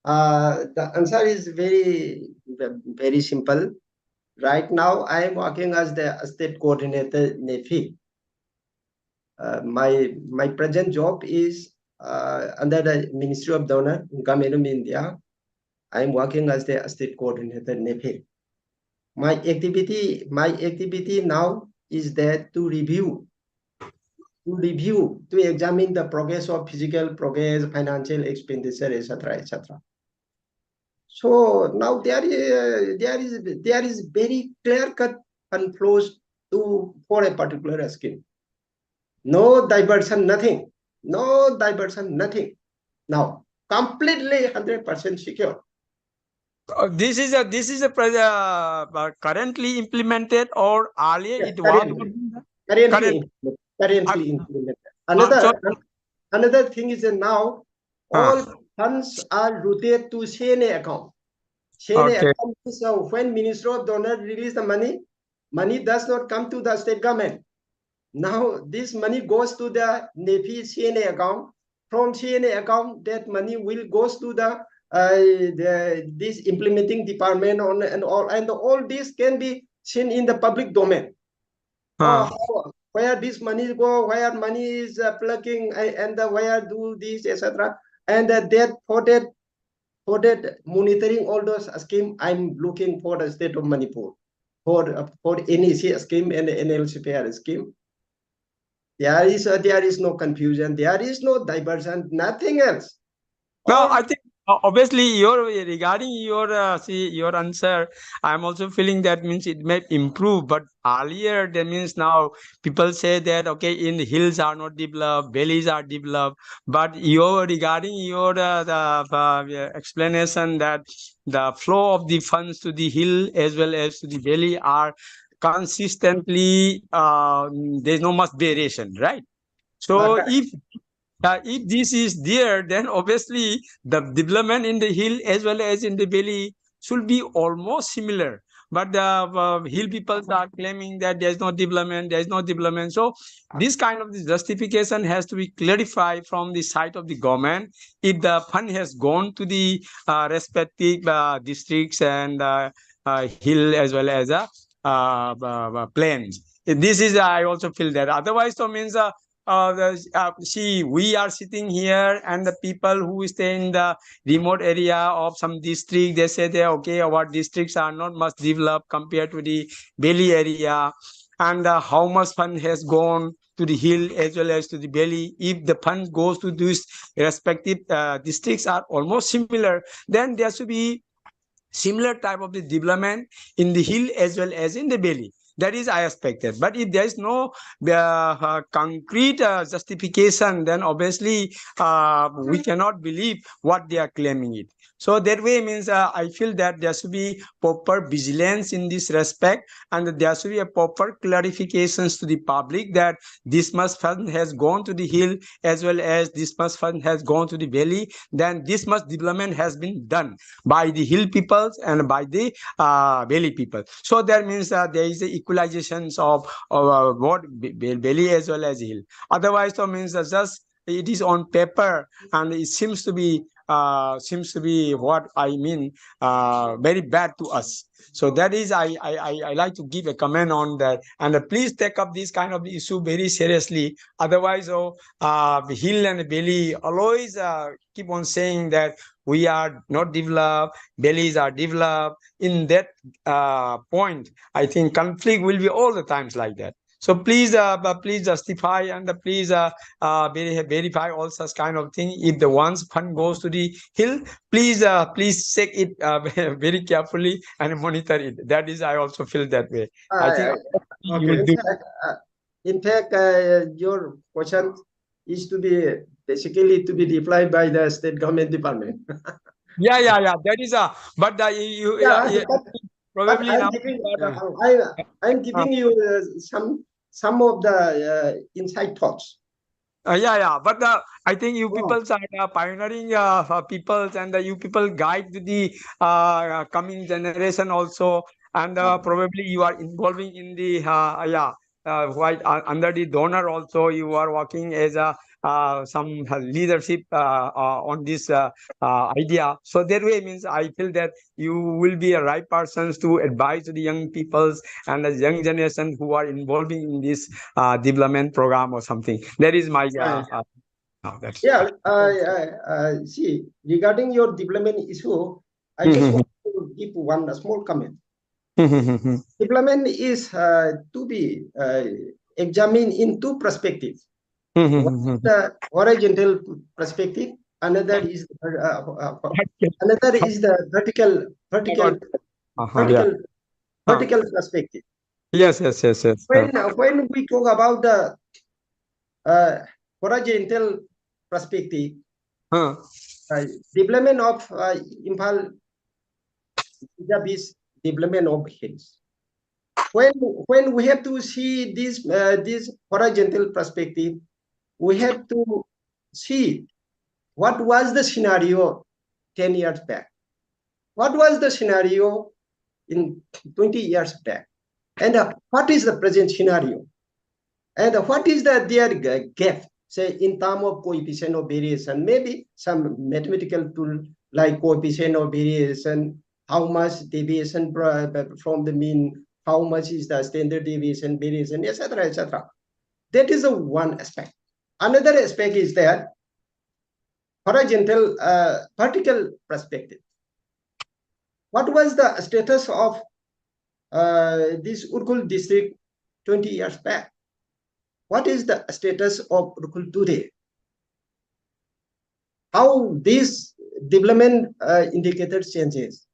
the answer is very simple. Right now, I am working as the state coordinator NEFI. My present job is under the Ministry of Donor, Government of India. I am working as the state coordinator NEFI. My activity now is that to examine the progress of physical progress, financial expenditure, etc., etc. So now there is very clear cut and flows for a particular scheme. No diversion, nothing. No diversion, nothing. Now completely 100% secure. This is currently implemented, or earlier Yes, it was currently implemented. Another thing is that now all funds are routed to CNA account. CNA account is when Ministry of Donor release the money does not come to the state government. Now this money goes to the NEFI CNA account. From CNA account, that money will goes to this implementing department and all this can be seen in the public domain. Where this money go, where money is plugging, and where do this, etc. And that for that monitoring all those scheme, I'm looking for the state of Manipur for NEC scheme and the NLCPR scheme. There is no confusion, there is no diversion, nothing else. No, I think obviously regarding your answer, I'm also feeling that means it may improve, but earlier that means now people say that okay, in the hills are not developed, valleys are developed, but regarding your explanation that the flow of the funds to the hill as well as to the valley are consistently there's no much variation, right? So if this is there, then obviously the development in the hill as well as in the valley should be almost similar. But the hill people are claiming that there is no development, So this kind of justification has to be clarified from the side of the government. If the fund has gone to the respective districts and hill as well as plains. This is I also feel that. Otherwise, so means. See, we are sitting here and the people who stay in the remote area of some district, they say that okay, our districts are not much developed compared to the valley area, and how much fund has gone to the hill as well as to the valley. If the fund goes to these respective districts are almost similar, then there should be similar type of the development in the hill as well as in the valley. That is I expected. But if there is no concrete justification, then obviously we cannot believe what they are claiming it. So that way means I feel that there should be proper vigilance in this respect, and there should be a proper clarifications to the public that this much fund has gone to the hill as well as this much fund has gone to the valley. Then this much development has been done by the hill peoples and by the valley people. So that means there is the equalizations of what valley as well as hill. Otherwise, so means just it is on paper and it seems to be what I mean very bad to us. So that is I like to give a comment on that, and please take up this kind of issue very seriously. Otherwise, the hill and the valley always keep on saying that we are not developed, valleys are developed. In that point, I think conflict will be all the times like that. So please, please justify and please verify all such kind of thing. If the once fund goes to the hill, please please check it very carefully and monitor it. That is, I also feel that way. I think you will do. In fact, your question is to be basically to be replied by the state government department. Yeah. That is but you probably I'm now. giving, I'm giving you some of the inside thoughts. Yeah. But I think you people are pioneering peoples, and you people guide the coming generation also, and probably you are involving in the under the donor also. You are working as a some leadership on this idea. So that way means I feel that you will be a right persons to advise the young peoples and the young generation who are involving in this development program or something. That is my that's see, regarding your development issue, I just want to give one small comment. Development is to be examined in two perspectives. One is the horizontal perspective, another is the vertical perspective. Yes. When we talk about the horizontal perspective, development of Imphal is development of hills. When we have to see this horizontal perspective, we have to see what was the scenario 10 years back, what was the scenario in 20 years back, and what is the present scenario, and what is their gap, say in terms of coefficient of variation. Maybe some mathematical tool like coefficient of variation, how much deviation from the mean, how much is the standard deviation, variation, etc., etc. That is the one aspect. Another aspect is that horizontal vertical perspective. What was the status of this Urkul district 20 years back? What is the status of Urkul today? How this development indicator changes?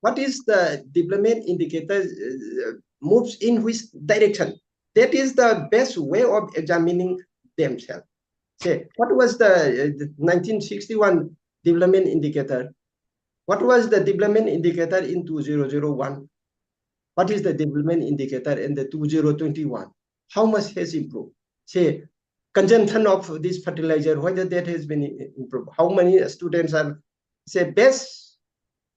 What is the development indicator moves in which direction? That is the best way of examining themselves. Say, what was the 1961 development indicator? What was the development indicator in 2001? What is the development indicator in the 2021? How much has improved? Say, consumption of this fertilizer, whether that has been improved. How many students are, say, best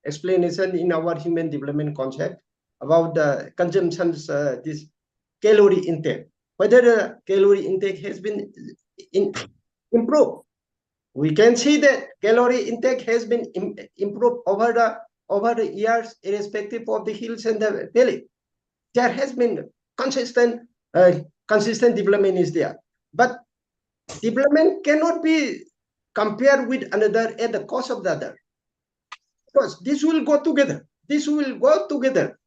explanation in our human development concept about the consumptions, this calorie intake, whether the calorie intake has been improved. We can see that calorie intake has been improved over the years, irrespective of the hills and the valley. There has been consistent development is there, but development cannot be compared with another at the cost of the other, because this will go together. This will go together,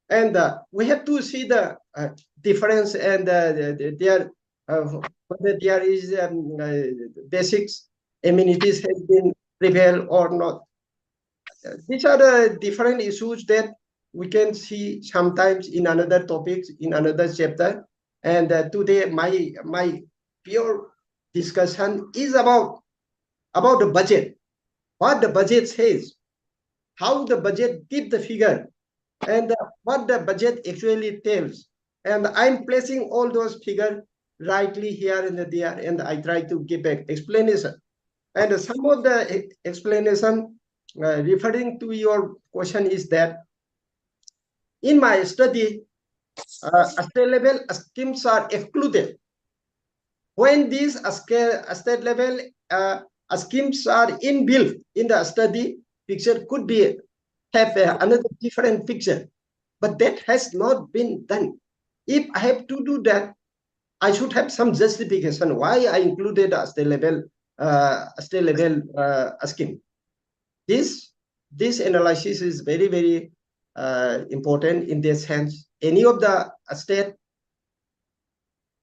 and we have to see the difference and whether there is basics amenities has been prevailed or not. These are the different issues that we can see sometimes in another topics, in another chapter. And today my pure discussion is about the budget, what the budget says, how the budget gives the figure, and what the budget actually tells. And I'm placing all those figures rightly here and there, and I try to give an explanation. And some of the explanation referring to your question is that in my study, state level schemes are excluded. When these state level schemes are inbuilt in the study, picture could be have another different picture, but that has not been done. If I have to do that, I should have some justification why I included a state level scheme. This analysis is very, very important in this sense. Any of the state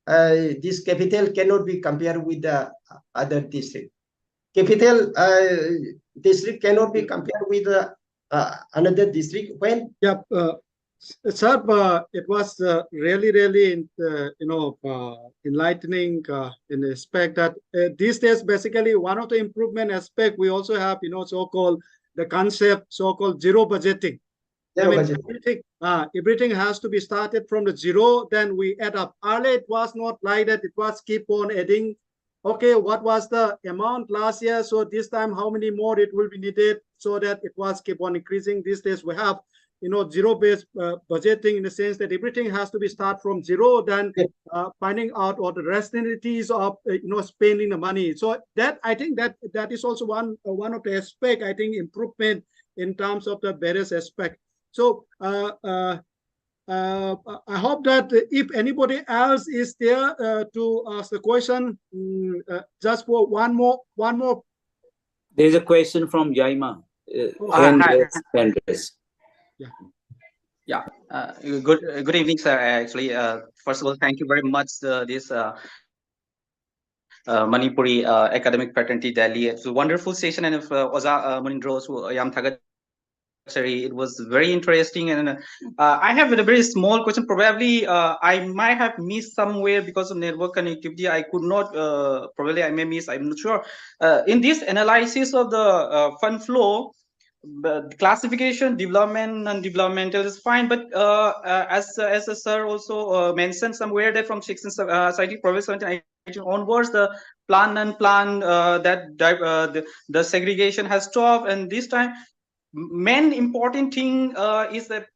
this capital cannot be compared with the other district. Capital district cannot be compared with another district when. Yeah, sir, it was really enlightening in the aspect that these days basically one of the improvement aspect we also have so-called the concept so-called zero budgeting. Everything has to be started from the zero, then we add up. Earlier it was not like that, it was keep on adding. Okay, what was the amount last year? So this time how many more it will be needed, so that it was keep on increasing. These days we have zero-based budgeting, in the sense that everything has to be start from zero, then finding out all the rationalities of spending the money. So that I think that is also one of the aspect, I think, improvement in terms of the various aspect. So I hope that if anybody else is there to ask the question, just for one more. There's a question from Jaima. Yeah. Good evening, sir. Actually, first of all, thank you very much. This Manipuri Academic Fraternity Delhi. It's a wonderful session, and if Oza Munindros Yam Thagat. It was very interesting, and I have a very small question. Probably I might have missed somewhere because of network connectivity. I could not. Probably I may miss. I'm not sure. In this analysis of the fund flow, classification, development, and developmental is fine. But as the sir also mentioned somewhere that from 1670 Province 17 onwards, the plan and plan the segregation has stopped, and this time. Main important thing is that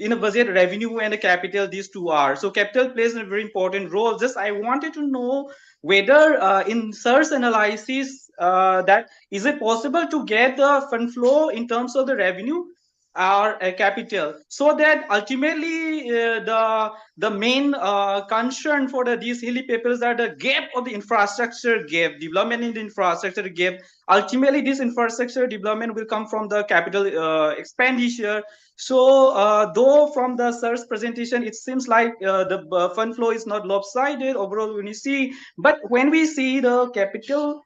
in a budget, revenue and the capital, these two are. So capital plays a very important role. Just I wanted to know whether in sir's analysis that is it possible to get the fund flow in terms of the revenue or capital, so that ultimately the main concern for these hilly peoples are the gap of the infrastructure gap, development in the infrastructure gap. Ultimately, this infrastructure development will come from the capital expenditure. So though from the sir's presentation, it seems like the fund flow is not lopsided overall when you see, but when we see the capital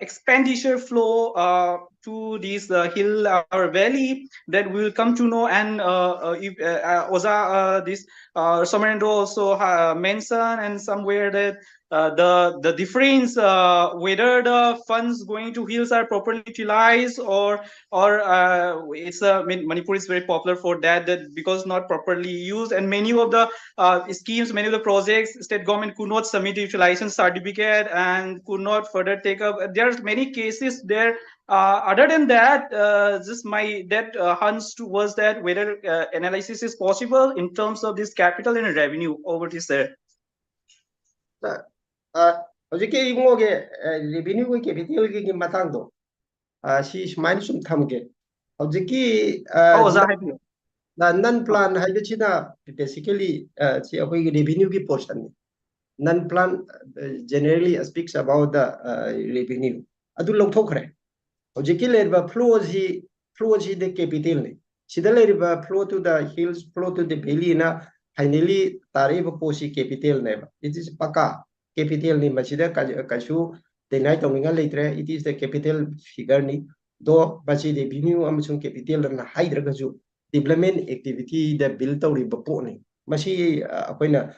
expenditure flow to this hill or valley, that we will come to know. And if Oza this Somarendra also mentioned and somewhere that the difference whether the funds going to hills are properly utilized or it's Manipur is very popular for that because not properly used, and many of the schemes, many of the projects, state government could not submit utilization certificate and could not further take up. There's many cases there. Other than that, just my hunch was that whether analysis is possible in terms of this capital and revenue. Over to sir. Hojike imoge revenue ke capital ke matangdo si smain sum thamge hojike the non plan haichina basically si akoi revenue ki portion non plan generally speaks about the revenue adu longthokre hojike leba flow si the capital ne sida leba flow to the hills, flow to the valley na finally tareba posi capital ne. It is paka capital ni masida kasu denai tominga later. It is the capital figure ni do basi the revenue amasung capital na hydra kasu development activity the build to ribapo ni masi akoina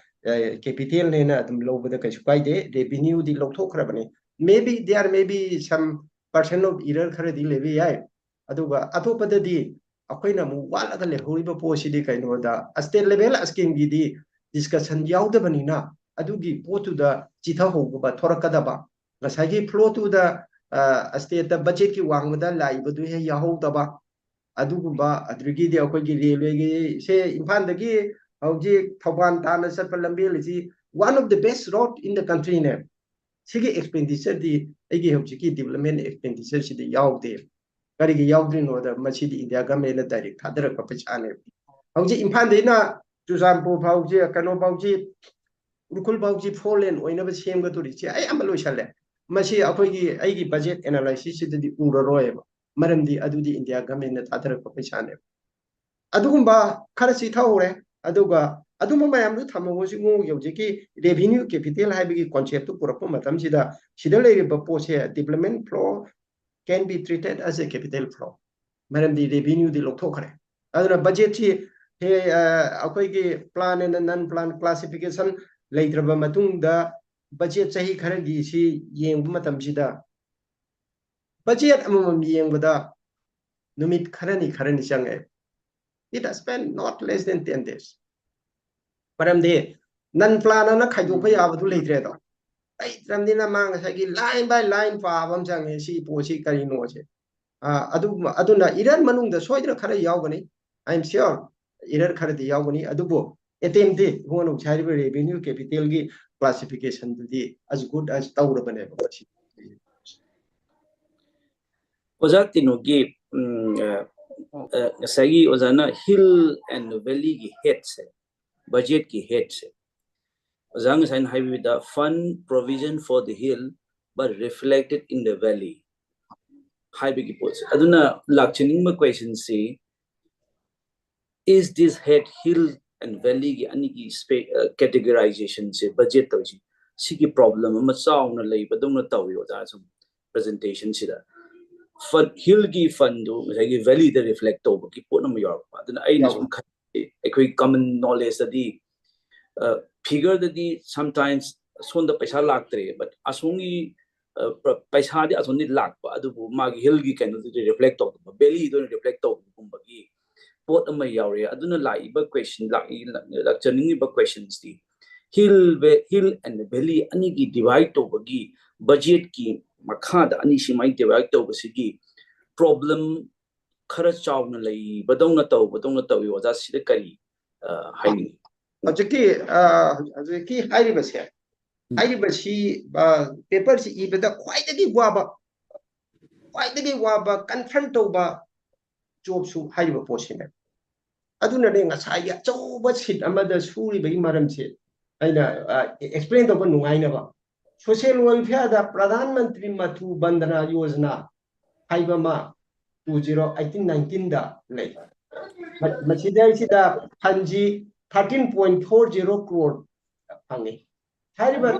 capital ne na dum low the kasu kaide revenue di longthokrabani. Maybe there may be some percent of error khare di levi ai aduga atopada di akoina mu wala ga le horiba posi di kaino da state level asking di discussion yaudabani na adugi potu da chitha hoguba thorakadaba ngasagi flow to the state the budget ki wangda laiba du he yahodaba aduguba adrugi di akogi railway gi se imphal dagi hauji thoban tana satpa lambi lisi one of the best road in the country ne sigi expenditure di egi hauji ki development expenditure si di yaude kari gi yaudri no da machi di India government direct thadara ka pachane hauji imphal de na Chusampu Pauji kano Pauji Ukul Pauji fallen or never same go to reach. I am a loisale. Mashi Apogi Agi budget analysis to the Uraroy, Madam the Adudi India government at other Kopechane. Adumba Karasi Taure, Aduga, aduma mayam du thamo si ngo yojiki revenue capital haibigi concept to purappa matam sida sidale ba pose development flow can be treated as a capital flow madam the revenue di lokthokare aduna budget chi he akoi gi plan and non plan classification leitraba matung da budget chahi khara gi si yeng matam sida budget amam yeng bada numit kharani change it has spent not less than 10 days madam the non plan na khaidu pa ya badu leitre do ai tramdina mang sa gi line by line pa bam change si po si kari no che aduna iran manung da soidra khara yawgani I am sure error khara di yawgani adubo attempt de hono chari revenue capital gi classification di as good as tawra bane ba Oza Tinogi Sagi Ozana hill and valley ki head se budget ki head se Ozang sign high with the fund provision for the hill but reflected in the valley. High big post. Aduna lakchaning ma question say is this head hill and valley ki ani ki categorization se budget tawji sigi problem ma saw na lay badong na tawi oza some presentation sida for hill ki fund do like valley the reflect over ki po na mo yor pa aduna ay na sum ekoi common knowledge adi figure that sometimes son the paisa lagtre but asongi paisa di asoni lagpa adu magi hilgi can reflect of belly don't reflect of bumbagi pot ama yauri aduna lai ba question like churning ba questions di hill and belly ani gi divide to bagi budget ki makha da ani simai divide to basigi problem khara chawna lai badongna taw yo ja sida kari haini Ajaki Haribasi paper si ibada quite a waba confront over job su Hariba Posime. Aduna ring a side so much hit a mother suri by Maram said. I explained over Nuainava. Social welfare the Pradhan Mantri Matu Bandana Yosna Haibama 2018-19 da late. But Machida is the Hanji 13.40 crore. Hariba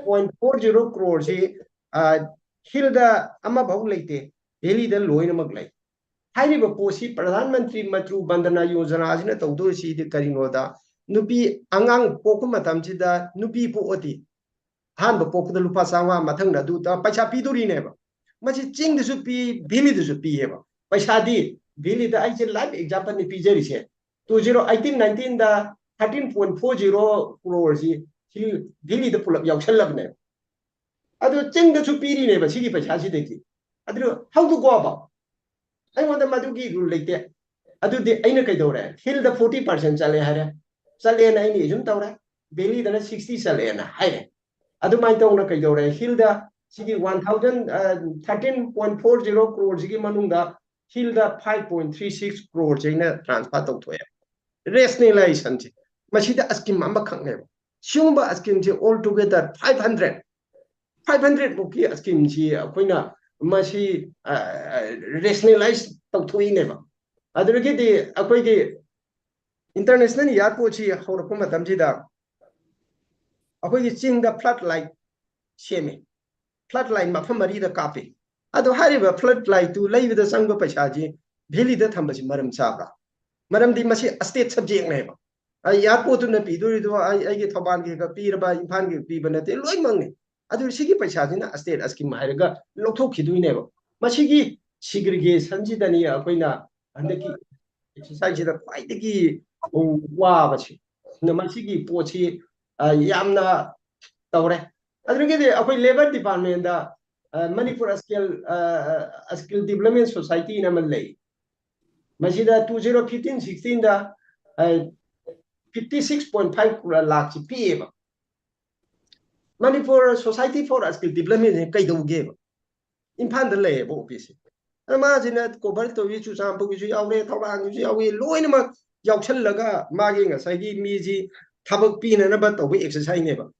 13.40 crore si Hilda Amabau late, Delhi the Loinamag lake. Hariba Posi, Pradhan Mantri Matu Bandana Yosana Azina Todo si the Karinoda, Nupi Angang Pokumatamchida, Nupi Pooti. Hanba Poku the Lupasawa, Matanga Duta, Pachapiduri never. Much ching the Supi, Billy the Supi ever. Pachadi, Billy the actual life example in Pijeri said. 2018-19 the 13.40 crores he Billy the pull up Yakshalabne. Ado ching the Supi never, City Pachashi deki. Ado how to go about? I want the Madugi rule like that. Ado the Ainakadora, hill the 40% Salehara, Salena in Juntaura, Billy the 60 Salena, high. Ado my tona Kadora, Hilda, Sigi 13.40 crores, Sigi Manunga, Hilda 5.36 crores in a transport to him. Rationalization, Machida asking Mamba Kangem, Shumba asking altogether 500 Muki asking Quina, Mashi rationalized to never. Other get the Akway international Yapochi, Horokuma Tamjida. Akway seeing the floodlight. Shame. Floodline Mafamari the copy. Ado Hariba floodlight to lay with the Sango Pachaji, Billy the Tambas Madam Sabra. Madam di Masi a state subject name. I yapo to Napi, do I get Tabangi, Pira by Pangi, Pibanate, Loimang. Ado Sigi Pachajina, a state asking Mahariga, Lotoki do never. Mashigi, Sigrigi, Sanjidania, Quina, and the key exercise the fight the key. Oh, wow, Namasigi, Pochi, Yamna Taure. Akwai labor department da Manipur skill development society in Malay. Masida 2015-16 da 56.5 lakhs PA. Manipur Society for Skill Development kai do gave. In Pandalay office. Imagine cover to which you sample which you away Tawang you away loinama Yakshallaga magging a Sagi Miji Tabak pin and about the way exercise never.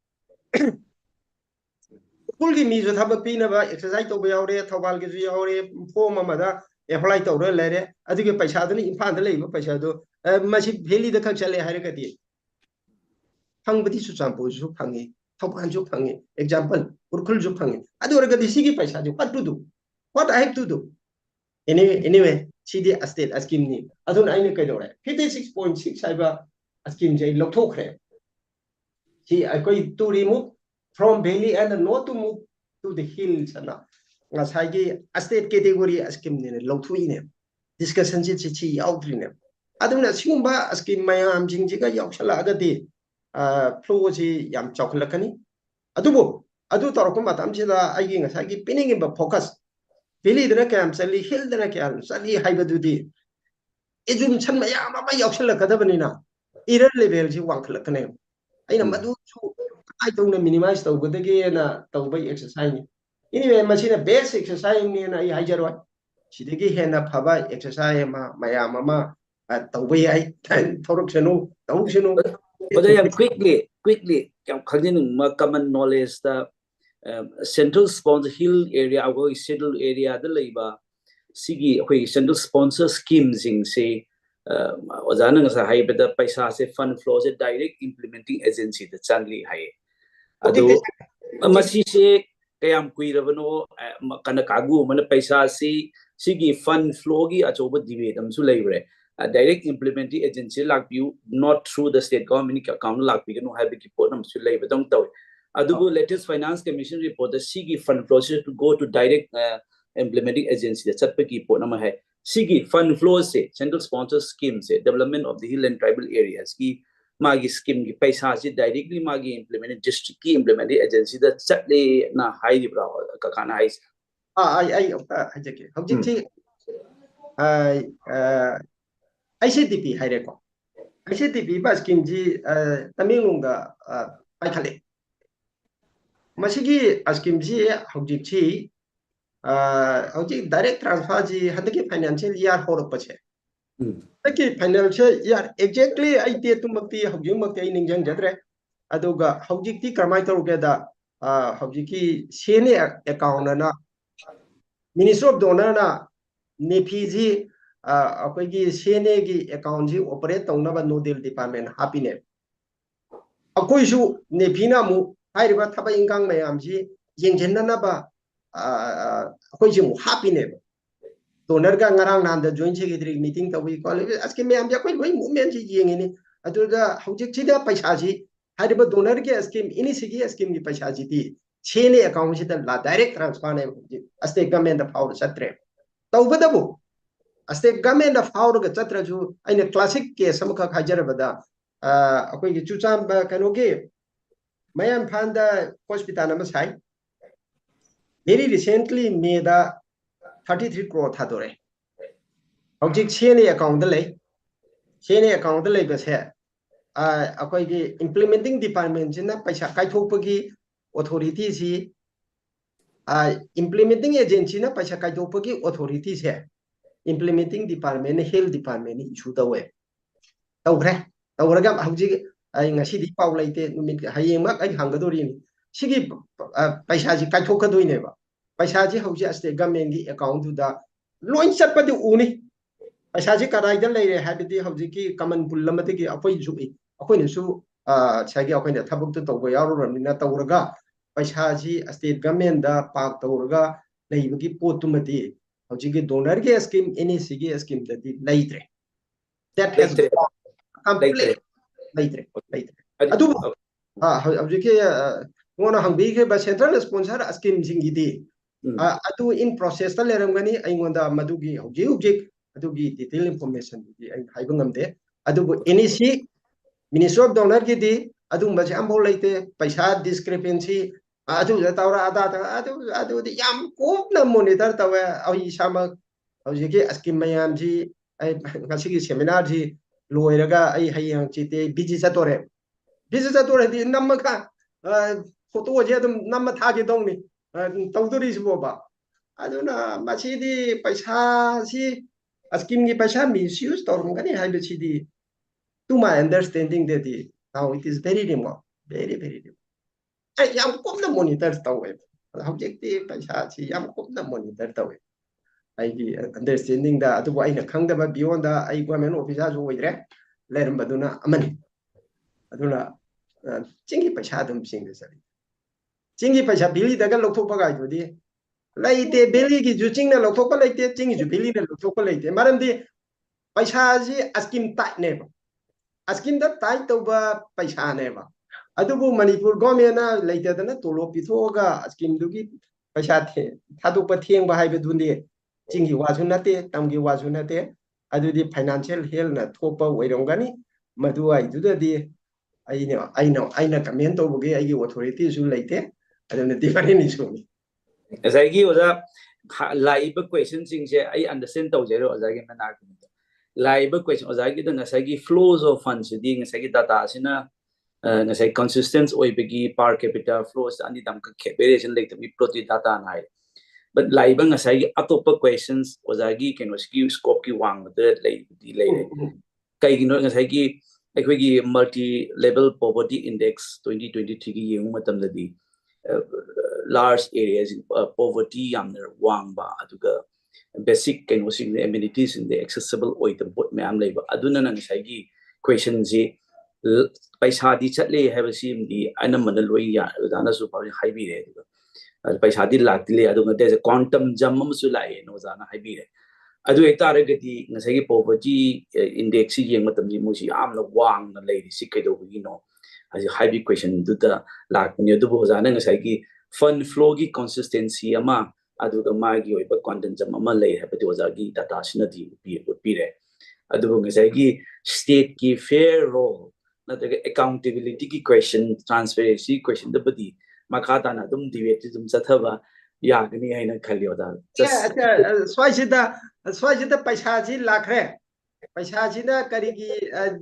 Fully means with a pin about exercise to be out there, Tawalgi, form Mamada, apply to the letter. I think a Pashadani in Pandalay, Pashado, Mashi Hilly the Kachale Harikati. ꯐꯪꯕꯗꯤ ꯆꯨꯔꯆꯥꯟꯄꯨꯔꯁꯨ ꯐꯪꯉꯤ ꯊꯧꯕꯥꯜꯁꯨ ꯐꯪꯉꯤ example ꯎꯈ꯭ꯔꯨꯜꯁꯨ ꯐꯪꯉꯤ ꯑꯗꯨ ꯑꯣꯏꯔꯒꯗꯤ ꯁꯤꯒꯤ ꯄꯩꯁꯥꯁꯦ what I have to do anyway sidi state scheme ni adun aina kaidore 56.6 haiba scheme je lokthokre see to remove from valley and not to move to the hills na ngasai gi state category scheme ni lokthui ne discussion chi yaudri ne aduna sigumba scheme mayam jingjiga yaushala agati flow ji yam chawkhlakani adubo adu torko matam sida ai gi ngasai gi pinning ba focus valley dana kam sali hill dana kam sali haibadudi assumption mayam ma yaushalakadabani na error level ji wankhlakane aina madu chu ai tawna minimize tawbadagi na tawbai exercise ni anyway machine base exercise ni na ai haijarwa sidagi hena phaba exercise ma mayam ma tawbai ai thoroksanu tawsanu but I am quickly common knowledge the central sponsor hill area our schedule area the labor sigi central sponsor schemes in say ozana sa high but the paisa se fund flows a direct implementing agency the chanli high ado masi se kayam kuirabano kana kagu mana paisa si sigi fund flow gi achoba debate am su leibre a direct implementing agency like you not through the state government account like we no have ki pot am su leibe dong taw adugo latest finance commission report the sigi fund process to go to direct implementing agency the chatpe ki pot nama hai sigi fund flow se central sponsor scheme se development of the hill and tribal areas ki magi scheme ki paisa se directly magi implemented district ki implementing agency the chatle na high libra ka kana hai I hajake hojiti ICTP haireko ICTP ba scheme ji tamilunga paikale masigi scheme ji hojiti hojik direct transfer ji hadaki financial year horopache taki financial year exactly I date tumakti hojimakti ai ningjang jadre aduga hojikti karmai tarugeda hojiki sene account na Ministry of Donor na nepiji akoigi sene gi account ji operate tawnaba nodal department hapine akoisu nepina mu hairiba thaba ingang mayam ji yengjenna ba akoiji mu hapine donor ga ngarang nanda joint secretary meeting tawi college aski mayam ja koi loi movement ji yengini aduga hojik chida paisa ji hairiba donor ge scheme ini sigi scheme gi paisa ji ti sene account ji da direct transfer ne state government da power chatre tawbadabu state government da power ga chatra ju aina classic case amka khajarabada akoi gi chucham ba kanoge mayam phanda hospital ama sai very recently May da 33 crore thadore object sene account da lei sene account da lei ba se akoi gi implementing department jina paisa kai thokpagi authority si implementing agency na paisa kai thokpagi authority se implementing department health department issue tawe tawre tawraga hauji ai ngasi di pau laite numit hayeng mak ai hangadori ni sigi paisa ji kai thokadoi ba paisa ji hauji state government gi account du da loin chatpadi uni paisa ji karai da leire habidi hauji ki common pool lamati gi apoi ju akoi ne su sagi akoi ne thabuk tu tawba yaru na tawraga paisa ji state government da pak tawraga leibagi potumati hauji gi donor gi scheme any sigi scheme da di leitre that has complete leitre adu hauji ki ngona hangbi ke ba central sponsor scheme jingi di adu in process ta lerangani aingonda madugi hauji adugi detail information di ai haibungamde adugo NEC Ministry of Donor gi di adu mbaje ambo leite paisa discrepancy adu tawra adu di yam kopna monitor tawe ai sama hauji ki scheme mayam ji ai ngasi gi seminar ji loiraga ai hayang chite busy satore di namaka photo je dum namma thagi dongni tawduri sibo ba aduna machidi paisa si scheme gi paisa misuse torungani haibe chidi to my understanding that now it is very remote very remote ai yam komna monitor tawe objective paisa si yam komna monitor tawe ai gi understanding da adu ai na khangdaba beyond da ai government officer jo oidre leram baduna amani aduna ꯆꯤꯡꯒꯤ ꯄꯩꯁꯥ ꯑꯗꯨꯝ ꯆꯤꯡꯗ ꯆꯠꯂꯤ ꯆꯤꯡꯒꯤ ꯄꯩꯁꯥ ꯚꯦꯂꯤꯗꯒ ꯂꯧꯊꯣꯛꯄ ꯒꯥꯏꯗꯨꯗꯤ ꯂꯩꯇꯦ ꯚꯦꯂꯤꯒꯤꯁꯨ ꯆꯤꯡꯅ ꯂꯧꯊꯣꯛꯄ ꯂꯩꯇꯦ ꯆꯤꯡꯒꯤꯁꯨ ꯚꯦꯂꯤꯅ ꯂꯧꯊꯣꯛꯄ ꯂꯩꯇꯦ ꯃꯔꯝꯗꯤ ꯄꯩꯁꯥꯁꯤ ꯑꯁꯀꯤꯝ ꯇꯥꯏꯠꯅꯦꯕ ꯑꯁꯀꯤꯝꯗ ꯇꯥꯏꯠ ꯇꯧꯕ ꯄꯩꯁꯥꯅꯦꯕ ꯑꯗꯨꯕꯨ ꯃꯅꯤꯄꯨꯔ ꯒꯣꯔꯃꯦꯟꯅ ꯂꯩꯇꯗꯅ ꯇꯣꯂꯣꯞ ꯄꯤꯊꯣꯛꯑꯒ ꯑꯁꯀꯤꯝꯗꯨꯒꯤ ꯄꯩꯁꯥ ꯊꯥꯗꯣꯛꯄ ꯊꯦꯡꯕ ꯍꯥꯏꯕꯗꯨꯅꯤ ꯆꯤꯡꯒꯤ ꯋꯥꯁꯨ ꯅꯠꯇꯦ ꯇꯝꯒꯤ ꯋꯥꯁꯨ ꯅꯠꯇꯦ ꯑꯗꯨꯗꯤ ꯐꯥꯏꯅꯥꯟꯁꯤꯌꯦꯜ ꯍꯦꯜꯅ ꯊꯣꯛꯄ ꯑꯣꯏꯔꯝꯒꯅꯤ ꯃꯗꯨꯋꯥꯏꯗꯨꯗꯗꯤ ꯑꯩꯅ ꯀꯃꯦꯟ ꯇꯧꯕꯒꯤ ꯑꯩꯒꯤ ꯑꯣꯊꯣꯔꯤꯇꯤꯁꯨ ꯂꯩꯇꯦ ꯑꯗꯨꯅ ꯗꯤꯐꯔꯦꯟ ꯏꯁꯨꯅꯤ ꯉꯁꯥꯏꯒꯤ ꯑꯣꯖꯥ ꯂꯥꯛꯏꯕ ꯀ꯭ꯋꯦꯁꯟꯁꯤꯡꯁꯦ ꯑꯩ ꯑꯟꯗꯔꯁꯇꯦꯟ ꯇꯧꯖꯔꯣ ꯑꯣꯖꯥꯒꯤ ꯃꯅꯥꯛꯇ ꯂꯥꯛꯏꯕ ꯀ꯭ꯋꯦꯁꯟ ꯑꯣꯖꯥꯒꯤꯗ ꯉꯁꯥꯏꯒꯤ ꯐ꯭ꯂꯣꯁ ꯑꯣꯐ ꯐꯟꯁꯤꯗꯤ ꯉꯁꯥꯏꯒꯤ ꯗꯥꯇꯥꯁꯤꯅ ꯉꯁꯥꯏ ꯀꯟꯁꯤꯁꯇꯦꯟꯁ ꯑꯣꯏꯕꯒꯤ ꯄꯥꯔ ꯀꯦꯄꯤꯇꯥꯜ ꯐ꯭ꯂꯣꯁ ꯑꯅꯤꯗꯃꯛ ꯚꯦꯔꯤꯌꯦꯁꯟ ꯂꯩꯇꯕꯒꯤ ꯄ꯭ꯂꯣꯠꯇꯤ ꯗꯥꯇꯥꯅ ꯍꯥꯏ ꯕꯠ ꯂꯥꯛꯏꯕ ꯉꯁꯥꯏꯒꯤ ꯑꯇꯣꯞꯄ ꯀ꯭ꯋꯦꯁꯟꯁ ꯑꯣꯖꯥꯒꯤ ꯀꯩꯅꯣꯁꯤꯒꯤ ꯁ꯭ꯀꯣꯞꯀꯤ ꯋꯥꯡꯃꯗ ꯂꯩꯕꯗꯤ ꯂꯩꯔꯦ ꯀꯩꯒꯤꯅꯣ ꯉꯁꯥꯏꯒꯤ ꯑꯩꯈꯣꯏꯒꯤ ꯃꯜꯇꯤ ꯂꯦꯚꯦꯜ ꯄꯣꯚꯔꯇꯤ ꯏꯟꯗꯦꯛꯁ 2023ꯒꯤ ꯌꯦꯡꯕ ꯃꯇꯝꯗꯗꯤ large areas poverty yamna wangba aduga basic kainosing amenities in the accessible oidam bot mayam leiba aduna nang saigi question ji paisa di chatle have sim di anamana loi ya dana su pa haibi re paisa di lakti le aduga there is a quantum jump amsu lai no jana haibi re adu ekta gati ngasagi poverty index yeng matam ji musi amna wang na leiri sikaido gi no as haibi question duda lakni adu bo jana ngasagi fund flow की consistency अमा अदुगा मागी ओइबा quantum अमा ले हैबति ओजागी data सिनदि पिरे अदुबो ngasai state की fair role नतगे accountability की question transparency question दबदि मखाता ना दुम debate दुम चथबा यागनि हैना खलियोदा स्वाइसिदा पैसा जी लाखरे पैसा जिना करिगी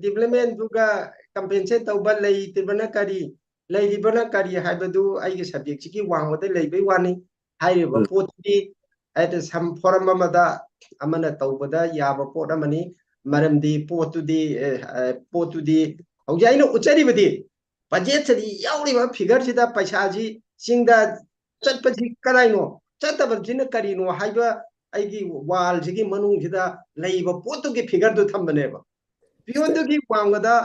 डेवलपमेंट दुगा कंपेंसेट तौबा लेइतिबना करी लेइबना करी हाइबदु आइगे सब्जेक्ट की वांगवदे लेइबै वानी हाइबा पोतदि at some forum अमदा Amna तौबदा याबा pot अमनी मरमदि पोतुदी हौजाइनो उचरिबदि budget सदी याउरिबा फिगर सिदा पैसा जी सिंगदा चटपजी कराइनो चटबजिना करिनो हाइबा आइगी वाल जिगी मनुंग सिदा लेइबा पोतुगी फिगर दु थंबनेबा बियोंदुगी वांगदा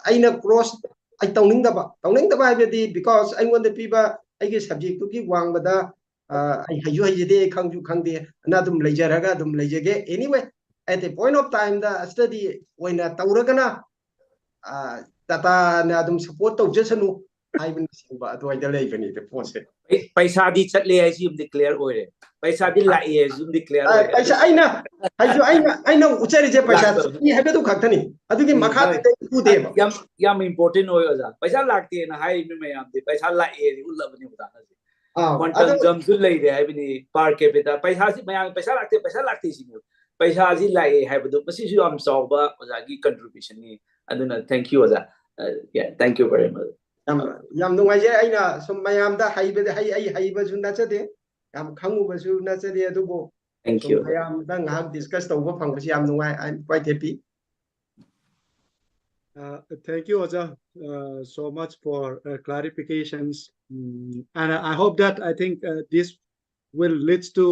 आइना cross I tauning the because I want the people I get subject to give one with I usually kanju kandi anadum lejaraga dum lejage anyway at the point of time the study when a tauragana tata nadum support of Jesanu I will see what do I delay when it was it. Paisa di chatle ai sim declare ore paisa di la ye zoom declare ore paisa I know uchari je paisa ni habe to khaktani adugi makha tu deba yam important hoy oja paisa lagte na hai me mayam de paisa la ye ulabni uda na quantum jump sul lai de hai bini par capita paisa si mayam paisa lagte si paisa si la ye hai badu masi su am solve oja gi contribution ni aduna thank you oja yeah thank you very much yam nungaije aina sum mayam da haibe haiba su nachade yam khangu basu nachade adugo thank you mayam da ngak discuss tawba phangsi yam nungai I'm quite happy. Thank you Oja so much for clarifications and I hope that I think this will lead to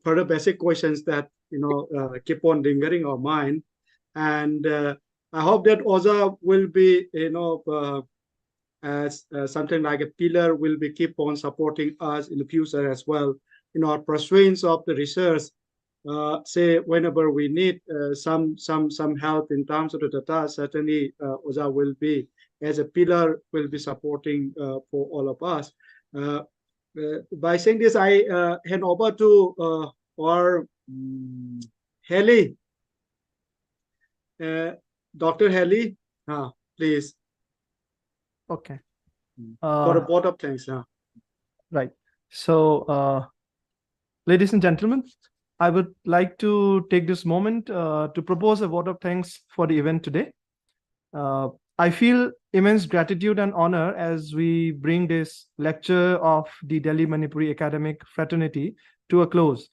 further basic questions that keep on lingering our mind and I hope that Oja will be as something like a pillar will be keep on supporting us in the future as well in our pursuance of the research. Say whenever we need some help in terms of the data, certainly Oja will be as a pillar will be supporting for all of us. By saying this, I hand over to our Haley, Dr. Haley, please. Okay. For a vote of thanks. Right. So, ladies and gentlemen, I would like to take this moment to propose a vote of thanks for the event today. I feel immense gratitude and honor as we bring this lecture of the Delhi Manipuri Academic Fraternity to a close.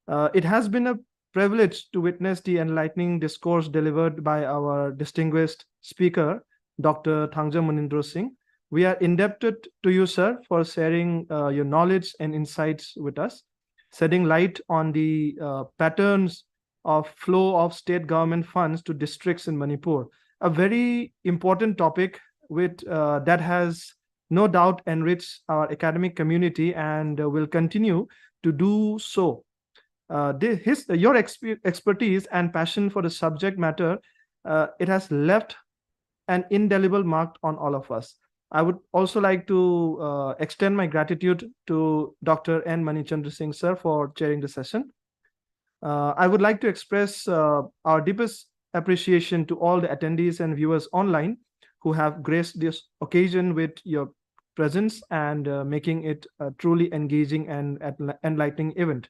It has been a privilege to witness the enlightening discourse delivered by our distinguished speaker, Dr. Thangja Munindro Singh. We are indebted to you, sir, for sharing your knowledge and insights with us, shedding light on the patterns of flow of state government funds to districts in Manipur, a very important topic that has no doubt enriched our academic community and will continue to do so. Your expertise and passion for the subject matter, it has left an indelible mark on all of us. I would also like to extend my gratitude to Dr. N. Manichandra Singh, sir, for chairing the session. I would like to express our deepest appreciation to all the attendees and viewers online who have graced this occasion with your presence and making it a truly engaging and enlightening event.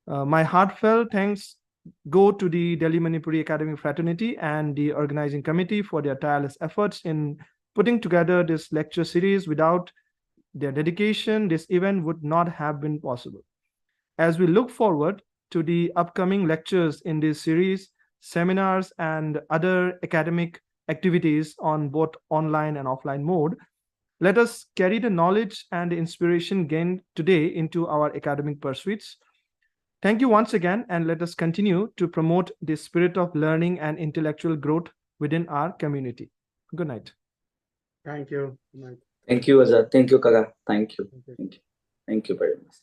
My heartfelt thanks go to the Delhi Manipuri Academic Fraternity and the organizing committee for their tireless efforts in putting together this lecture series. Without their dedication, this event would not have been possible. As we look forward to the upcoming lectures in this series, seminars, and other academic activities on both online and offline mode, let us carry the knowledge and the inspiration gained today into our academic pursuits. Thank you once again, and let us continue to promote the spirit of learning and intellectual growth within our community. Good night. Thank you. Good night. Thank you, Azad. Thank you, Kaga. Thank you. Thank you. Thank you very much.